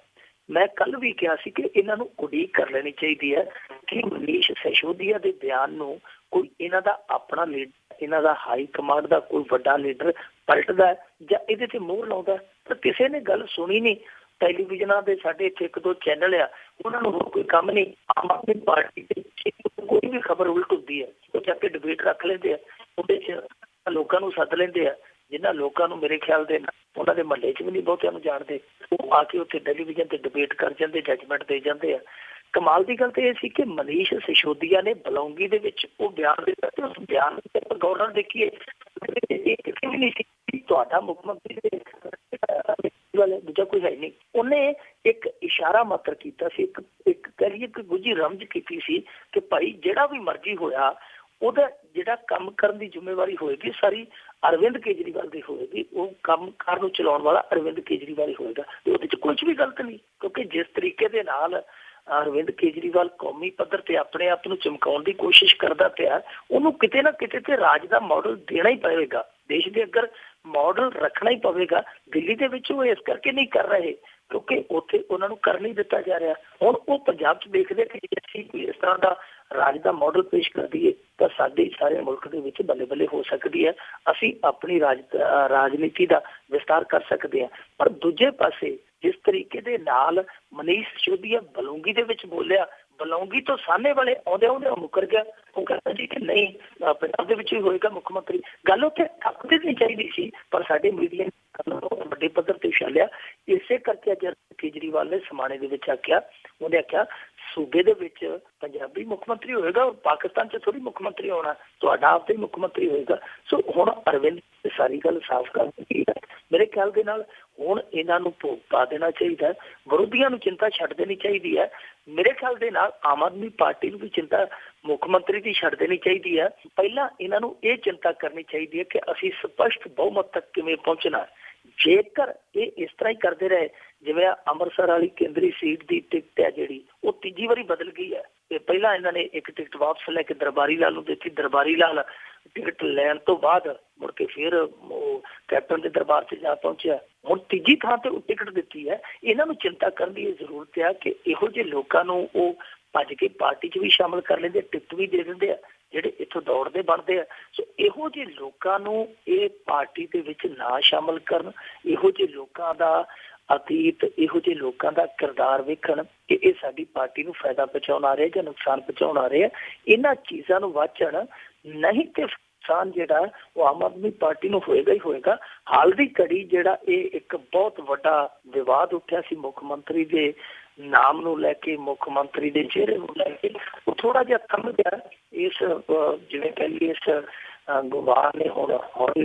Speaker 2: ਮੈਂ ਕੱਲ ਵੀ ਕਿਹਾ ਸੀ ਕਿ ਇਹਨਾਂ ਨੂੰ ਉਡੀਕ ਕਰ ਲੈਣੀ ਚਾਹੀਦੀ ਹੈ ਕਿ ਮਨੀਸ਼ ਸਿਸੋਦੀਆ ਦੇ ਬਿਆਨ ਨੂੰ ਕੋਈ ਇਹਨਾਂ ਦਾ ਆਪਣਾ ਲੀਡਰ, ਇਹਨਾਂ ਦਾ ਹਾਈ ਕਮਾਂਡ ਦਾ ਕੋਈ ਵੱਡਾ ਲੀਡਰ ਪਲਟਦਾ ਹੈ ਜਾਂ ਇਹਦੇ ਤੇ ਮੋਹਰ ਲਾਉਂਦਾ। ਪਰ ਕਿਸੇ ਨੇ ਗੱਲ ਸੁਣੀ ਨਹੀਂ। ਟੈਲੀਵਿਜ਼ਨਾਂ ਦੇ ਸਾਡੇ ਇੱਥੇ 1-2 ਚੈਨਲ ਆ, ਉਹਨਾਂ ਨੂੰ ਹੋਰ ਕੋਈ ਕੰਮ ਨਹੀਂ। ਆਮ ਆਦਮੀ ਪਾਰਟੀ ਦੇ ਕੋਈ ਵੀ ਖਬਰ ਉਲਟ ਹੁੰਦੀ ਹੈ, ਉਹ ਜਾ ਕੇ ਡਿਬੇਟ ਰੱਖ ਲੈਂਦੇ ਆ। ਉਹਦੇ 'ਚ ਲੋਕਾਂ ਨੂੰ ਸੱਦ ਲੈਂਦੇ ਆ ਜਿਨ੍ਹਾਂ ਲੋਕਾਂ ਨੂੰ ਮੇਰੇ ਖਿਆਲ ਦੇ ਉਹਨਾਂ ਦੇ ਮਹੱਲੇ 'ਚ ਵੀ ਨਹੀਂ ਬਹੁਤਿਆਂ ਨੂੰ ਜਾਣਦੇ। ਉਹ ਆ ਕੇ ਉੱਥੇ ਟੈਲੀਵਿਜ਼ਨ ਤੇ ਡਿਬੇਟ ਕਰ ਜਾਂਦੇ, ਜੱਜਮੈਂਟ ਦੇ ਜਾਂਦੇ ਆ। ਕਮਾਲ ਦੀ ਗੱਲ ਤਾਂ ਇਹ ਸੀ ਕਿ ਮਨੀਸ਼ ਸਿਸੋਦੀਆ ਨੇ ਬਲੌਂਗੀ ਦੇ ਵਿੱਚ ਉਹ ਬਿਆਨ ਦਿੱਤਾ ਤੇ ਉਸ ਬਿਆਨ ਤੇ ਗੌਰ ਨਾਲ ਦੇਖੀਏ ਇਹ ਕਿਤੇ ਵੀ ਨਹੀਂ ਸੀ ਤੁਹਾਡਾ ਮੁੱਖ ਮੰਤਰੀ ਵਾਲੇ ਦੂਜਾ ਕੋਈ ਹੈ ਨਹੀਂ। ਉਹਨੇ ਇੱਕ ਇਸ਼ਾਰਾ ਮਾਤਰ ਕੀਤਾ ਸੀ, ਇੱਕ ਕਰੀਏ ਕਿ ਗੁੱਝੀ ਰਮਜ ਕੀਤੀ ਸੀ ਕਿ ਭਾਈ ਜਿਹੜਾ ਵੀ ਮਰਜ਼ੀ ਹੋਇਆ ਉਹਦਾ ਜਿਹੜਾ ਕੰਮ ਕਰਨ ਦੀ ਜ਼ਿੰਮੇਵਾਰੀ ਹੋਏਗੀ ਸਾਰੀ ਅਰਵਿੰਦ ਕੇਜਰੀਵਾਲ ਦੀ ਹੋਏਗੀ। ਉਹ ਕੰਮ ਕਾਰ ਨੂੰ ਚਲਾਉਣ ਵਾਲਾ ਅਰਵਿੰਦ ਕੇਜਰੀਵਾਲ ਹੀ ਹੋਏਗਾ। ਤੇ ਉਹਦੇ 'ਚ ਕੁਝ ਵੀ ਗਲਤ ਨਹੀਂ, ਕਿਉਂਕਿ ਜਿਸ ਤਰੀਕੇ ਦੇ ਨਾਲ ਅਰਵਿੰਦ ਕੇਜਰੀਵਾਲ ਕੌਮੀ ਪੱਧਰ ਤੇ ਆਪਣੇ ਆਪ ਨੂੰ ਚਮਕਾਉਣ ਦੀ ਕੋਸ਼ਿਸ਼ ਕਰਦਾ ਪਿਆ, ਉਹਨੂੰ ਕਿਤੇ ਨਾ ਕਿਤੇ ਤੇ ਰਾਜ ਦਾ ਮਾਡਲ ਦੇਣਾ ਹੀ ਪਵੇਗਾ। ਦੇਸ਼ ਦੇ ਅੱਗੇ ਮਾਡਲ ਰੱਖਣਾ ਹੀ ਪਵੇਗਾ। ਦਿੱਲੀ ਦੇ ਵਿੱਚ ਉਹ ਇਸ ਕਰਕੇ ਨਹੀਂ ਕਰ ਰਹੇ ਕਿਉਂਕਿ ਉੱਥੇ ਉਹਨਾਂ ਨੂੰ ਕਰ ਨਹੀਂ ਦਿੱਤਾ ਜਾ ਰਿਹਾ। ਹੁਣ ਉਹ ਪੰਜਾਬ 'ਚ ਦੇਖਦੇ ਕਿ ਜੇ ਅਸੀਂ ਕੋਈ ਇਸ ਤਰ੍ਹਾਂ ਦਾ ਰਾਜ ਦਾ ਮਾਡਲ ਪੇਸ਼ ਕਰ ਦਈਏ ਤਾਂ ਸਾਡੇ ਸਾਰੇ ਮੁਲਕ ਦੇ ਵਿੱਚ ਬੱਲੇ ਬੱਲੇ ਹੋ ਸਕਦੀ ਹੈ। ਅਸੀਂ ਆਪਣੀ ਰਾਜਨੀਤੀ ਦਾ ਵਿਸਤਾਰ ਕਰ ਸਕਦੇ ਹਾਂ। ਪਰ ਦੂਜੇ ਪਾਸੇ ਜਿਸ ਤਰੀਕੇ ਦੇ ਨਾਲ ਮਨੀਸ਼ ਸਿਸੋਦੀਆ ਬਲੌਂਗੀ ਦੇ ਵਿੱਚ ਬੋਲਿਆ, ਬਲੌਂਗੀ ਤੋਂ ਸਾਹਮਣੇ ਵਾਲੇ ਆਉਂਦੇ ਮੁੱਕਰ ਗਿਆ। ਉਹ ਕਹਿੰਦਾ ਜੀ ਕਿ ਨਹੀਂ ਪੰਜਾਬ ਦੇ ਵਿੱਚ ਹੀ ਹੋਏਗਾ ਮੁੱਖ ਮੰਤਰੀ। ਗੱਲ ਉੱਥੇ ਠੱਪਦੀ ਨਹੀਂ ਚਾਹੀਦੀ ਸੀ, ਪਰ ਸਾਡੇ ਮੀਡੀਆ ਨੇ ਵੱਡੇ ਪੱਧਰ ਤੇ ਉਛਾਲਿਆ। ਇਸੇ ਕਰਕੇ ਅੱਜ ਕੇਜਰੀਵਾਲ ਨੇ ਸਮਾਣੇ ਦੇ ਵਿੱਚ ਆਖਿਆ, ਉਹਨੇ ਆਖਿਆ ਸੂਬੇ ਦੇ ਵਿੱਚ ਪੰਜਾਬੀ ਮੁੱਖ ਮੰਤਰੀ ਹੋਏਗਾ, ਪਾਕਿਸਤਾਨ 'ਚ ਥੋੜੀ ਮੁੱਖ ਮੰਤਰੀ ਹੋਣਾ, ਤੁਹਾਡਾ ਆਪ ਤੇ ਮੁੱਖ ਮੰਤਰੀ ਹੋਏਗਾ। ਸੋ ਹੁਣ ਅਰਵਿੰਦ ਸਾਰੀ ਗੱਲ ਸਾਫ਼ ਕਰ ਦਿੱਤੀ ਹੈ। ਮੇਰੇ ਖਿਆਲ ਦੇ ਨਾਲ ਹੁਣ ਇਹਨਾਂ ਨੂੰ ਭੋਗ ਪਾ ਦੇਣਾ ਚਾਹੀਦਾ, ਵਿਰੋਧੀਆਂ ਨੂੰ ਚਿੰਤਾ ਛੱਡ ਦੇਣੀ ਚਾਹੀਦੀ ਹੈ। ਮੇਰੇ ਖਿਆਲ ਦੇ ਨਾਲ ਆਮ ਆਦਮੀ ਪਾਰਟੀ ਨੂੰ ਵੀ ਚਿੰਤਾ ਮੁੱਖ ਮੰਤਰੀ ਦੀ ਛੱਡ ਦੇਣੀ ਚਾਹੀਦੀ ਹੈ। ਪਹਿਲਾਂ ਇਹਨਾਂ ਨੂੰ ਇਹ ਚਿੰਤਾ ਕਰਨੀ ਚਾਹੀਦੀ ਹੈ ਕਿ ਅਸੀਂ ਸਪਸ਼ਟ ਬਹੁਮਤ ਤੱਕ ਕਿਵੇਂ ਪਹੁੰਚਣਾ। ਜੇਕਰ ਇਹ ਇਸ ਤਰ੍ਹਾਂ ਹੀ ਕਰਦੇ ਰਹੇ, ਜਿਵੇਂ ਅੰਮ੍ਰਿਤਸਰ ਵਾਲੀ ਕੇਂਦਰੀ ਸੀਟ ਦੀ ਟਿਕਟ ਹੈ ਜਿਹੜੀ ਉਹ ਤੀਜੀ ਵਾਰੀ ਬਦਲ ਗਈ ਹੈ, ਤੇ ਪਹਿਲਾਂ ਇਹਨਾਂ ਨੇ ਇੱਕ ਟਿਕਟ ਵਾਪਸ ਲੈ ਕੇ ਦਰਬਾਰੀ ਲਾਲ ਨੂੰ ਦਿੱਤੀ, ਦਰਬਾਰੀ ਲਾਲ ਟਿਕਟ ਲੈਣ ਤੋਂ ਬਾਅਦ ਮੁੜ ਕੇ ਫਿਰ ਉਹ ਕੈਪਟਨ ਦੇ ਦਰਬਾਰ 'ਚ ਜਾ ਪਹੁੰਚਿਆ, ਹੁਣ ਤੀਜੀ ਥਾਂ ਤੇ ਉਹ ਟਿਕਟ ਦਿੱਤੀ ਹੈ। ਇਹਨਾਂ ਨੂੰ ਚਿੰਤਾ ਕਰਨ ਦੀ ਜ਼ਰੂਰਤ ਹੈ ਕਿ ਇਹੋ ਜਿਹੇ ਲੋਕਾਂ ਨੂੰ ਉਹ ਭੱਜ ਕੇ ਪਾਰਟੀ 'ਚ ਵੀ ਸ਼ਾਮਲ ਕਰ ਲੈਂਦੇ, ਟਿਕਟ ਵੀ ਦੇ ਦਿੰਦੇ ਆ, ਜਿਹੜੇ ਇੱਥੋਂ ਦੌੜਦੇ ਬਣਦੇ ਆ। ਸੋ ਇਹੋ ਜਿਹੇ ਲੋਕਾਂ ਨੂੰ ਇਹ ਪਾਰਟੀ ਦੇ ਵਿੱਚ ਨਾ ਸ਼ਾਮਲ ਕਰਨ, ਇਹੋ ਜਿਹੇ ਲੋਕਾਂ ਦਾ ਅਤੀਤ, ਇਹੋ ਜਿਹੇ ਲੋਕਾਂ ਦਾ ਕਿਰਦਾਰ ਵੇਖਣ ਕਿ ਇਹ ਸਾਡੀ ਪਾਰਟੀ ਨੂੰ ਫਾਇਦਾ ਪਹੁੰਚਾਉਣ ਆ ਰਿਹਾ ਜਾਂ ਨੁਕਸਾਨ ਪਹੁੰਚਾਉਣ ਆ ਰਿਹਾ, ਇਹਨਾਂ ਚੀਜ਼ਾਂ ਨੂੰ ਵਾਚਣ। ਨਹੀਂ ਤੇ ਨੁਕਸਾਨ ਜਿਹੜਾ ਉਹ ਆਮ ਆਦਮੀ ਪਾਰਟੀ ਨੂੰ ਹੋਏਗਾ ਹੀ ਹੋਏਗਾ। ਹਾਲ ਦੀ ਘੜੀ ਜਿਹੜਾ ਇਹ ਇੱਕ ਬਹੁਤ ਵੱਡਾ ਵਿਵਾਦ ਉੱਠਿਆ ਸੀ ਮੁੱਖ ਮੰਤਰੀ ਦੇ ਨਾਮ ਨੂੰ ਲੈ ਕੇ, ਮੁੱਖ ਮੰਤਰੀ ਦੇ ਚਿਹਰੇ ਨੂੰ ਲੈ ਕੇ, ਉਹ ਥੋੜਾ ਜਿਹਾ ਥੰਮ ਗਿਆ। ਇਸ ਜਿਵੇਂ ਕਹਿ ਲਈਏ ਇਸ ਗੁਬਾਰ ਨੇ ਹੁਣ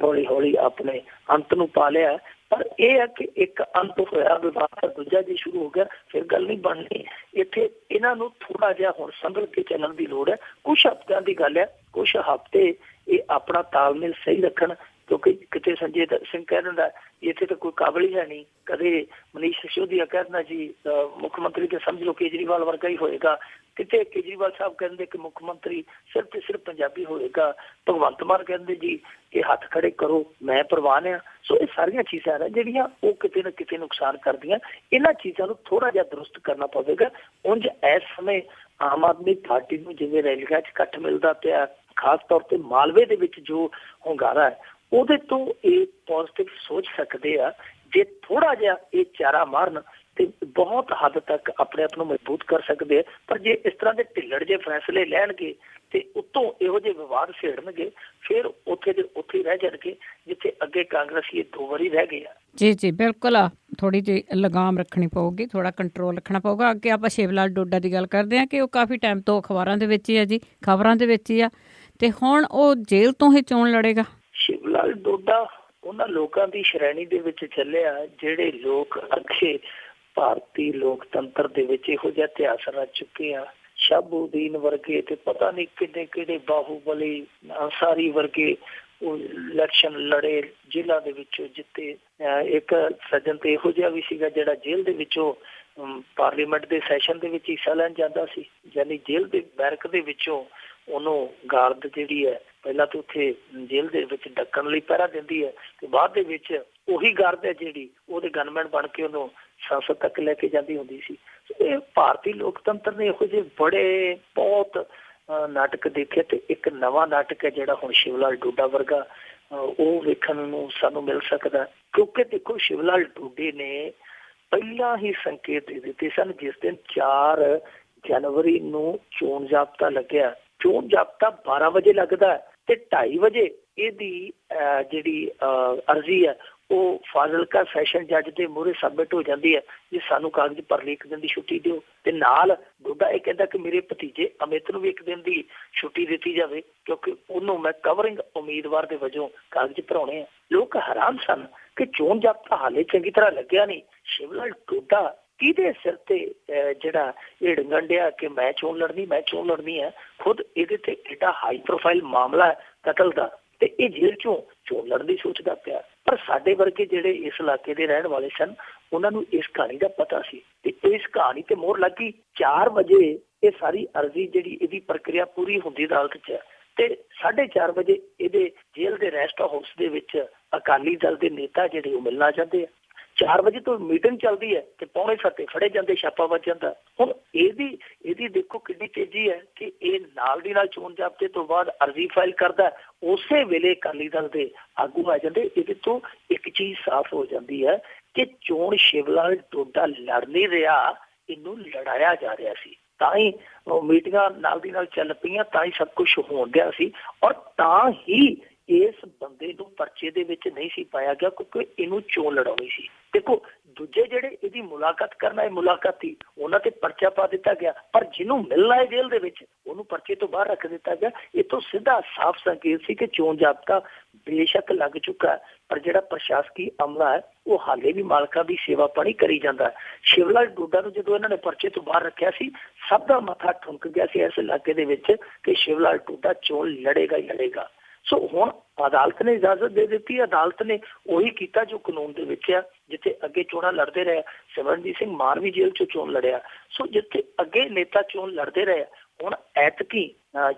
Speaker 2: ਹੌਲੀ ਆਪਣੇ ਅੰਤ ਨੂੰ ਪਾ ਲਿਆ। ਪਰ ਇਹ ਹੈ ਕਿ ਇੱਕ ਅੰਤ ਹੋਇਆ ਵਿਵਾਦ, ਦੂਜਾ ਜੇ ਸ਼ੁਰੂ ਹੋ ਗਿਆ ਫਿਰ ਗੱਲ ਨਹੀਂ ਬਣਨੀ। ਇੱਥੇ ਇਹਨਾਂ ਨੂੰ ਥੋੜਾ ਜਿਹਾ ਹੁਣ ਸੰਭਲ ਕੇ ਚੱਲਣ ਦੀ ਲੋੜ ਹੈ। ਕੁਛ ਹਫ਼ਤਿਆਂ ਦੀ ਗੱਲ ਹੈ, ਕੁਛ ਹਫ਼ਤੇ ਇਹ ਆਪਣਾ ਤਾਲਮੇਲ ਸਹੀ ਰੱਖਣ, ਕਿਉਂਕਿ ਕਿਤੇ ਸੰਜੇ ਸਿੰਘ ਕਹਿ ਦਿੰਦਾ ਇੱਥੇ ਤਾਂ ਕੋਈ ਕਾਬਲ ਹੀ ਹੈ ਨਹੀਂ, ਕਦੇ ਮਨੀਸ਼ ਸਿਸੋਦੀਆ ਕਹਿ ਦਿੰਦਾ ਜੀ ਮੁੱਖ ਮੰਤਰੀ ਤੇ ਸਮਝ ਲਓ ਕੇਜਰੀਵਾਲ ਵਰਗਾ ਹੀ ਹੋਏਗਾ, ਕਿਤੇ ਕੇਜਰੀਵਾਲ ਸਾਹਿਬ ਕਹਿੰਦੇ ਕਿ ਮੁੱਖ ਮੰਤਰੀ ਸਿਰਫ ਤੇ ਸਿਰਫ ਪੰਜਾਬੀ ਹੋਏਗਾ, ਭਗਵੰਤ ਮਾਨ ਕਹਿੰਦੇ ਜੀ ਇਹ ਹੱਥ ਖੜੇ ਕਰੋ ਮੈਂ ਪ੍ਰਵਾਨ ਆ। ਸੋ ਇਹ ਸਾਰੀਆਂ ਚੀਜ਼ਾਂ ਨੇ ਜਿਹੜੀਆਂ ਉਹ ਕਿਤੇ ਨਾ ਕਿਤੇ ਨੁਕਸਾਨ ਕਰਦੀਆਂ। ਇਹਨਾਂ ਚੀਜ਼ਾਂ ਨੂੰ ਥੋੜਾ ਜਿਹਾ ਦਰੁਸਤ ਕਰਨਾ ਪਵੇਗਾ। ਉਂਝ ਇਸ ਸਮੇਂ ਆਮ ਆਦਮੀ ਪਾਰਟੀ ਨੂੰ ਜਿਵੇਂ ਰੈਲੀਆਂ 'ਚ ਇਕੱਠ ਮਿਲਦਾ ਪਿਆ, ਖਾਸ ਤੌਰ ਤੇ ਮਾਲਵੇ ਦੇ ਵਿੱਚ ਜੋ ਹੁੰਗਾਰਾ ਹੈ, ਉਹਦੇ ਤੋਂ ਇਹ ਪੋਜ਼ਿਟਿਵ ਸੋਚ ਸਕਦੇ ਆ। ਜੇ ਥੋੜਾ ਜਿਹਾ ਇਹ ਚਾਰਾ ਮਾਰਨ ਤੇ ਬਹੁਤ ਹੱਦ ਤੱਕ ਆਪਣੇ ਆਪ ਨੂੰ ਮਜ਼ਬੂਤ ਕਰ ਸਕਦੇ ਆ। ਪਰ ਜੇ ਇਸ ਤਰ੍ਹਾਂ ਦੇ ਢਿੱਲੜ ਜਿਹੇ ਫੈਸਲੇ ਲੈਣਗੇ ਤੇ ਉੱਤੋਂ ਇਹੋ ਜਿਹੇ ਵਿਵਾਦ ਛੇੜਨਗੇ, ਫਿਰ ਉੱਥੇ ਦੇ ਉੱਥੇ ਹੀ ਰਹਿ ਜਾਣਗੇ ਜਿੱਥੇ ਅੱਗੇ ਕਾਂਗਰਸੀ 2 ਵਾਰੀ ਰਹਿ ਗਏ ਆ।
Speaker 1: ਜੀ ਬਿਲਕੁਲ ਆ, ਥੋੜੀ ਜਿਹੀ ਲਗਾਮ ਰੱਖਣੀ ਪਊਗੀ, ਥੋੜਾ ਕੰਟਰੋਲ ਰੱਖਣਾ ਪਊਗਾ। ਅੱਗੇ ਆਪਾਂ ਸ਼ਿਵ ਲਾਲ ਡੋਡਾ ਦੀ ਗੱਲ ਕਰਦੇ ਹਾਂ ਕਿ ਉਹ ਕਾਫੀ ਟਾਈਮ ਤੋਂ ਅਖਬਾਰਾਂ ਦੇ ਵਿੱਚ ਹੀ ਆ ਜੀ, ਖਬਰਾਂ ਦੇ ਵਿੱਚ ਹੀ ਆ, ਤੇ ਹੁਣ ਉਹ ਜੇਲ੍ਹ ਤੋਂ ਹੀ ਚੋਣ ਲੜੇਗਾ।
Speaker 2: ਸ਼ਿਵ ਲਾਲ ਡੋਡਾ ਉਹਨਾਂ ਲੋਕਾਂ ਦੀ ਸ਼੍ਰੇਣੀ ਦੇ ਵਿੱਚ ਚੱਲਿਆ ਜਿਹੜੇ ਲੋਕ ਅੱਗੇ ਭਾਰਤੀ ਲੋਕਤੰਤਰ ਦੇ ਵਿੱਚ ਇਹੋ ਜਿਹਾ ਇਤਿਹਾਸ ਰਚ ਚੁੱਕੇ ਆ। ਸ਼ਾਹਬੂਦੀਨ ਵਰਗੇ ਤੇ ਪਤਾ ਨਹੀਂ ਕਿਹੜੇ ਬਾਹੂਬਲੀ ਅੰਸਾਰੀ ਵਰਗੇ ਉਹ ਇਲੈਕਸ਼ਨ ਲੜੇ, ਜੇਲ੍ਹਾਂ ਦੇ ਵਿੱਚੋਂ ਜਿੱਤੇ। ਇੱਕ ਸੱਜਣ ਤੇ ਇਹੋ ਜਿਹਾ ਵੀ ਸੀਗਾ ਜਿਹੜਾ ਜੇਲ੍ਹ ਦੇ ਵਿੱਚੋਂ ਪਾਰਲੀਮੈਂਟ ਦੇ ਸੈਸ਼ਨ ਦੇ ਵਿੱਚ ਹਿੱਸਾ ਲੈਣ ਜਾਂਦਾ ਸੀ, ਯਾਨੀ ਜੇਲ੍ਹ ਦੇ ਬੈਰਕ ਦੇ ਵਿੱਚੋਂ ਉਹਨੂੰ ਗਾਰਡ ਜਿਹੜੀ ਹੈ ਪਹਿਲਾਂ ਤਾਂ ਉੱਥੇ ਜੇਲ੍ਹ ਦੇ ਵਿੱਚ ਡੱਕਣ ਲਈ ਪਹਿਰਾ ਦਿੰਦੀ ਹੈ, ਤੇ ਬਾਅਦ ਦੇ ਵਿੱਚ ਉਹੀ ਗਾਰਡ ਹੈ ਜਿਹੜੀ ਉਹਦੇ ਗਨਮੈਨ ਬਣ ਕੇ ਉਹਨੂੰ ਸੰਸਦ ਤੱਕ ਲੈ ਕੇ ਜਾਂਦੀ ਹੁੰਦੀ ਸੀ। ਇਹ ਭਾਰਤੀ ਲੋਕਤੰਤਰ ਨੇ ਇਹੋ ਜਿਹੇ ਬੜੇ ਬਹੁਤ ਨਾਟਕ ਦੇਖੇ, ਤੇ ਇੱਕ ਨਵਾਂ ਨਾਟਕ ਹੈ ਜਿਹੜਾ ਹੁਣ ਸ਼ਿਵ ਲਾਲ ਡੋਡਾ ਵਰਗਾ ਉਹ ਵੇਖਣ ਨੂੰ ਸਾਨੂੰ ਮਿਲ ਸਕਦਾ। ਕਿਉਂਕਿ ਦੇਖੋ ਸ਼ਿਵ ਲਾਲ ਡੋਡੇ ਨੇ ਪਹਿਲਾਂ ਹੀ ਸੰਕੇਤ ਦੇ ਦਿੱਤੇ ਸਨ। ਜਿਸ ਦਿਨ 4 ਜਨਵਰੀ ਨੂੰ ਚੋਣ ਜ਼ਾਬਤਾ ਲੱਗਿਆ, ਚੋਣ ਜ਼ਾਬਤਾ 12 ਵਜੇ ਲੱਗਦਾ ਤੇ 2:30 ਵਜੇ ਇਹਦੀ ਜਿਹੜੀ ਅਰਜ਼ੀ ਹੈ ਉਹ ਫਾਜ਼ਿਲਕਾ ਸੈਸ਼ਨ ਜੱਜ ਦੇ ਮੂਹਰੇ ਸਬਮਿਟ ਹੋ ਜਾਂਦੀ ਹੈ ਜੇ ਸਾਨੂੰ ਕਾਗਜ਼ ਭਰ ਲਈ 1 ਦਿਨ ਦੀ ਛੁੱਟੀ ਦਿਓ। ਤੇ ਨਾਲ ਡੋਡਾ ਇਹ ਕਹਿੰਦਾ ਕਿ ਮੇਰੇ ਭਤੀਜੇ ਅਮਿਤ ਨੂੰ ਵੀ 1 ਦਿਨ ਦੀ ਛੁੱਟੀ ਦਿੱਤੀ ਜਾਵੇ, ਕਿਉਂਕਿ ਉਹਨੂੰ ਮੈਂ ਕਵਰਿੰਗ ਉਮੀਦਵਾਰ ਦੇ ਵਜੋਂ ਕਾਗਜ਼ ਭਰਾਉਣੇ ਆ। ਲੋਕ ਹੈਰਾਨ ਸਨ ਕਿ ਚੋਣ ਜ਼ਾਬਤਾ ਹਾਲੇ ਚੰਗੀ ਤਰ੍ਹਾਂ ਲੱਗਿਆ ਨਹੀਂ। ਸ਼ਿਵ ਲਾਲ ਡੋਡਾ ਕਿਹਦੇ ਸਿਰ ਤੇ ਜਿਹੜਾ ਇਹ ਡੰਗਣ ਡਿਆ ਕਿ ਮੈਂ ਚੋਣ ਲੜਨੀ ਹੈ। ਖੁਦ ਇਹਦੇ ਤੇ ਏਡਾ ਹਾਈ ਪ੍ਰੋਫਾਈਲ ਮਾਮਲਾ ਕਤਲ ਦਾ, ਤੇ ਇਹ ਜੇਲ੍ਹ ਚੋਂ ਚੋਣ ਲੜਨ ਦੀ ਸੋਚਦਾ ਪਿਆ। ਪਰ ਸਾਡੇ ਵਰਗੇ ਜਿਹੜੇ ਇਸ ਇਲਾਕੇ ਦੇ ਰਹਿਣ ਵਾਲੇ ਸਨ ਉਹਨਾਂ ਨੂੰ ਇਸ ਕਹਾਣੀ ਦਾ ਪਤਾ ਸੀ, ਤੇ ਇਸ ਕਹਾਣੀ ਤੇ ਮੋਹਰ ਲੱਗੀ। 4 ਵਜੇ ਇਹ ਸਾਰੀ ਅਰਜ਼ੀ ਜਿਹੜੀ ਇਹਦੀ ਪ੍ਰਕਿਰਿਆ ਪੂਰੀ ਹੁੰਦੀ ਅਦਾਲਤ 'ਚ, ਤੇ 4:30 ਵਜੇ ਇਹਦੇ ਜੇਲ੍ਹ ਦੇ ਰੈਸਟ ਹਾਊਸ ਦੇ ਵਿੱਚ ਅਕਾਲੀ ਦਲ ਦੇ ਨੇਤਾ ਜਿਹੜੇ ਉਹ ਮਿਲਣਾ ਚਾਹੁੰਦੇ ਆ। 4 ਵਜੇ ਤੋਂ ਮੀਟਿੰਗ ਚੱਲਦੀ ਹੈ ਤੇ 6:45 ਫੜੇ ਜਾਂਦੇ, ਛਾਪਾ ਵੱਜ ਜਾਂਦਾ। ਹੁਣ ਇਹਦੀ ਦੇਖੋ ਕਿੰਨੀ ਤੇਜ਼ੀ ਹੈ ਕਿ ਇਹ ਨਾਲ ਦੀ ਨਾਲ ਚੋਣ ਜ਼ਾਬਤੇ ਤੋਂ ਬਾਅਦ ਅਰਜ਼ੀ ਫਾਈਲ ਕਰਦਾ, ਉਸੇ ਵੇਲੇ ਅਕਾਲੀ ਦਲ ਦੇ ਆਗੂ ਆ ਜਾਂਦੇ। ਇਹਦੇ ਤੋਂ ਇੱਕ ਚੀਜ਼ ਸਾਫ਼ ਹੋ ਜਾਂਦੀ ਹੈ ਕਿ ਚੋਣ ਸ਼ਿਵ ਲਾਲ ਡੋਡਾ ਲੜ ਨਹੀਂ ਰਿਹਾ, ਇਹਨੂੰ ਲੜਾਇਆ ਜਾ ਰਿਹਾ ਸੀ। ਤਾਂ ਹੀ ਮੀਟਿੰਗਾਂ ਨਾਲ ਦੀ ਨਾਲ ਚੱਲ ਪਈਆਂ, ਤਾਂ ਹੀ ਸਭ ਕੁਛ ਹੋਣ ਡਿਆ ਸੀ, ਔਰ ਤਾਂ ਹੀ ਇਸ ਬੰਦੇ ਨੂੰ ਪਰਚੇ ਦੇ ਵਿੱਚ ਨਹੀਂ ਸੀ ਪਾਇਆ ਗਿਆ ਕਿਉਂਕਿ ਇਹਨੂੰ ਚੋਣ ਲੜਾਉਣੀ ਸੀ। ਦੇਖੋ ਦੂਜੇ ਜਿਹੜੇ ਇਹਦੀ ਮੁਲਾਕਾਤ ਕਰਨ ਆਏ ਮੁਲਾਕਾਤੀ ਉਹਨਾਂ ਤੇ ਪਰਚਾ ਪਾ ਦਿੱਤਾ ਗਿਆ, ਪਰ ਜਿਹਨੂੰ ਮਿਲਣਾ ਹੈ ਜੇਲ੍ਹ ਦੇ ਵਿੱਚ ਉਹਨੂੰ ਪਰਚੇ ਤੋਂ ਬਾਹਰ ਰੱਖ ਦਿੱਤਾ ਗਿਆ। ਇਹ ਤੋਂ ਸਿੱਧਾ ਸਾਫ਼ ਸੰਕੇਤ ਸੀ ਕਿ ਚੋਣ ਜ਼ਾਬਤਾ ਬੇਸ਼ੱਕ ਲੱਗ ਚੁੱਕਾ ਹੈ, ਪਰ ਜਿਹੜਾ ਪ੍ਰਸ਼ਾਸਕੀ ਅਮਲਾ ਹੈ ਉਹ ਹਾਲੇ ਵੀ ਮਾਲਕਾਂ ਦੀ ਸੇਵਾ ਪਾਣੀ ਕਰੀ ਜਾਂਦਾ ਹੈ। ਸ਼ਿਵ ਲਾਲ ਡੋਡਾ ਨੂੰ ਜਦੋਂ ਇਹਨਾਂ ਨੇ ਪਰਚੇ ਤੋਂ ਬਾਹਰ ਰੱਖਿਆ ਸੀ, ਸਭ ਦਾ ਮੱਥਾ ਠੁਣਕ ਗਿਆ ਸੀ ਇਸ ਇਲਾਕੇ ਦੇ ਵਿੱਚ ਕਿ ਸ਼ਿਵ ਲਾਲ ਡੋਡਾ ਚੋਣ ਲੜੇਗਾ ਹੀ ਲੜੇਗਾ। ਸੋ ਹੁਣ ਅਦਾਲਤ ਨੇ ਇਜਾਜ਼ਤ ਦੇ ਦਿੱਤੀ। ਅਦਾਲਤ ਨੇ ਉਹੀ ਕੀਤਾ ਜੋ ਕਾਨੂੰਨ ਦੇ ਵਿੱਚ ਆ। ਜਿੱਥੇ ਅੱਗੇ ਚੋਣਾਂ ਲੜਦੇ ਰਹੇ, ਸਿਮਰਨਜੀਤ ਸਿੰਘ ਮਾਨ ਵੀ ਜੇਲ੍ਹ 'ਚੋਂ ਚੋਣ ਲੜਿਆ। ਸੋ ਜਿੱਥੇ ਅੱਗੇ ਨੇਤਾ ਚੋਣ ਲੜਦੇ ਰਹੇ, ਹੁਣ ਐਤਕੀ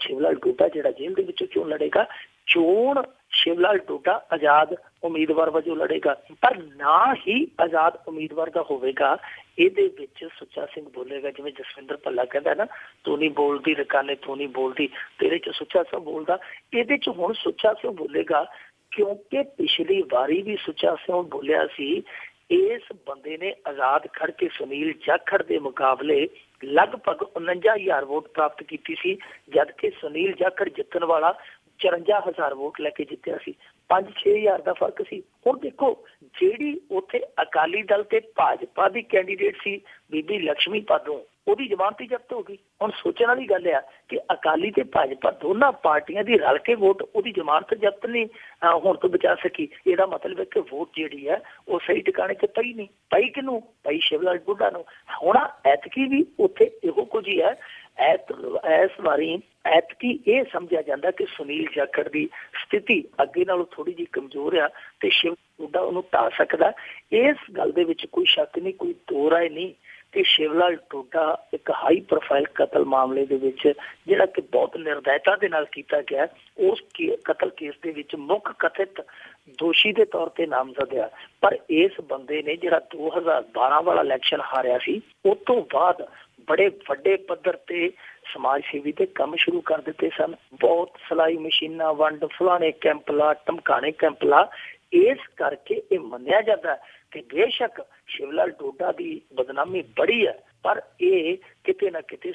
Speaker 2: ਸ਼ਿਵ ਲਾਲ ਡੋਡਾ ਜਿਹੜਾ ਜੇਲ੍ਹ ਦੇ ਵਿੱਚੋਂ ਚੋਣ ਲੜੇਗਾ, ਚੋਣ ਸ਼ਿਵ ਲਾਲ ਡੋਡਾ ਆਜ਼ਾਦ ਉਮੀਦਵਾਰ ਵਜੋਂ ਲੜੇਗਾ, ਪਰ ਨਾ ਹੀ ਆਜ਼ਾਦ ਉਮੀਦਵਾਰ ਦਾ ਹੋਵੇਗਾ। ਇਹਦੇ ਵਿੱਚ ਸੁੱਚਾ ਸਿੰਘ ਬੋਲੇਗਾ, ਜਿਵੇਂ ਜਸਵਿੰਦਰ ਭੱਲਾ ਕਹਿੰਦਾ ਨਾ, ਤੂੰ ਨਹੀਂ ਬੋਲਦੀ ਰਕਾਨੇ ਤੂੰ ਨਹੀਂ ਬੋਲਦੀ, ਤੇਰੇ 'ਚ ਸੁੱਚਾ ਸਿੰਘ ਬੋਲਦਾ। ਇਹਦੇ 'ਚ ਹੁਣ ਸੁੱਚਾ ਸਿੰਘ ਬੋਲੇਗਾ, ਕਿਉਂਕਿ ਪਿਛਲੀ ਵਾਰੀ ਵੀ ਸੁੱਚਾ ਸਿੰਘ ਬੋਲਿਆ ਸੀ। ਇਸ ਬੰਦੇ ਨੇ ਆਜ਼ਾਦ ਖੜ ਕੇ ਸੁਨੀਲ ਜਾਖੜ ਦੇ ਮੁਕਾਬਲੇ ਲਗਭਗ 49,000 ਵੋਟ ਪ੍ਰਾਪਤ ਕੀਤੀ ਸੀ, ਜਦਕਿ ਸੁਨੀਲ ਜਾਖੜ ਜਿੱਤਣ ਵਾਲਾ 54,000 ਵੋਟ ਲੈ ਕੇ ਜਿੱਤਿਆ ਸੀ। 5-6,000 ਦਾ ਫਰਕ ਸੀ। ਹੁਣ ਦੇਖੋ, ਜਿਹੜੀ ਉੱਥੇ ਅਕਾਲੀ ਦਲ ਤੇ ਭਾਜਪਾ ਦੀ ਕੈਂਡੀਡੇਟ ਸੀ ਬੀਬੀ ਲక్ష్ਮੀ ਭਾਦੋਂ, ਉਹਦੀ ਜ਼ਮਾਨਤ ਜ਼ਬਤ ਹੋ ਗਈ। ਹੁਣ ਸੋਚਣ ਵਾਲੀ ਗੱਲ ਆ ਕਿ ਅਕਾਲੀ ਤੇ ਭਾਜਪਾ ਦੋਨਾਂ ਪਾਰਟੀਆਂ ਦੀ ਰਲ ਕੇ ਵੋਟ ਉਹਦੀ ਜ਼ਮਾਨਤ ਜ਼ਬਤ ਨਹੀਂ ਹੋਣ ਤੋਂ ਬਚਾ ਸਕੀ। ਇਹਦਾ ਮਤਲਬ ਹੈ ਕਿ ਵੋਟ ਜਿਹੜੀ ਹੈ ਉਹ ਸਹੀ ਟਿਕਾਣੇ 'ਤੇ ਪਈ ਨਹੀਂ। ਪਈ ਕਿਹਨੂੰ? ਪਈ ਸ਼ਿਵ ਲਾਲ ਡੋਡਾ ਨੂੰ। ਹੁਣ ਐਤਕੀ ਵੀ ਉੱਥੇ ਇਹੋ ਕੁਝ ਹੀ ਹੈ। ਇਸ ਵਾਰੀ ਐਤਕੀ ਇਹ ਸਮਝਿਆ ਜਾਂਦਾ ਕਿ ਸੁਨੀਲ ਜਾਖੜ ਦੀ ਸਥਿਤੀ ਅੱਗੇ ਨਾਲੋਂ ਥੋੜੀ ਜਿਹੀ ਕਮਜ਼ੋਰ ਆ ਤੇ ਸ਼ਿਵ ਡੋਡਾ ਉਹਨੂੰ ਢਾ ਸਕਦਾ। ਇਸ ਗੱਲ ਦੇ ਵਿੱਚ ਕੋਈ ਸ਼ੱਕ ਨਹੀਂ, ਕੋਈ ਦੋ ਰਾਏ ਨਹੀਂ ਕਿ ਸ਼ਿਵ ਲਾਲ ਡੋਡਾ ਇੱਕ ਹਾਈ ਪ੍ਰੋਫਾਈਲ ਕਤਲ ਮਾਮਲੇ ਦੇ ਵਿੱਚ, ਜਿਹੜਾ ਕਿ ਬਹੁਤ ਨਿਰਦੈਤਾ ਦੇ ਨਾਲ ਕੀਤਾ ਗਿਆ, ਉਸ ਕਤਲ ਕੇਸ ਦੇ ਵਿੱਚ ਮੁੱਖ ਕਥਿਤ ਦੋਸ਼ੀ ਦੇ ਤੌਰ ਤੇ ਨਾਮਜ਼ਦ ਆ। ਪਰ ਇਸ ਬੰਦੇ ਨੇ ਜਿਹੜਾ 2012 ਵਾਲਾ ਇਲੈਕਸ਼ਨ ਹਾਰਿਆ ਸੀ, ਉਸ ਤੋਂ ਬਾਅਦ ਬੜੇ ਵੱਡੇ ਪੱਧਰ ਤੇ ਸਮਾਜ ਸੇਵੀ ਦੇ ਕੰਮ ਸ਼ੁਰੂ ਕਰ ਦਿੱਤੇ ਸਨ। ਬਹੁਤ ਸਿਲਾਈ ਮਸ਼ੀਨਾਂ ਵੰਡ, ਫਲਾਣੇ ਕੈਂਪ ਲਾ, ਧਮਕਾਣੇ ਕੈਂਪ ਲਾ। ਇਸ ਕਰਕੇ ਇਹ ਮੰਨਿਆ ਜਾਂਦਾ ਕਿ ਬੇਸ਼ੱਕ ਸ਼ਿਵ ਲਾਲ ਡੋਡਾ ਦੀ ਬਦਨਾਮੀ ਬੜੀ ਹੈ, ਪਰ ਇਹ ਕਿਤੇ ਨਾ ਕਿਤੇ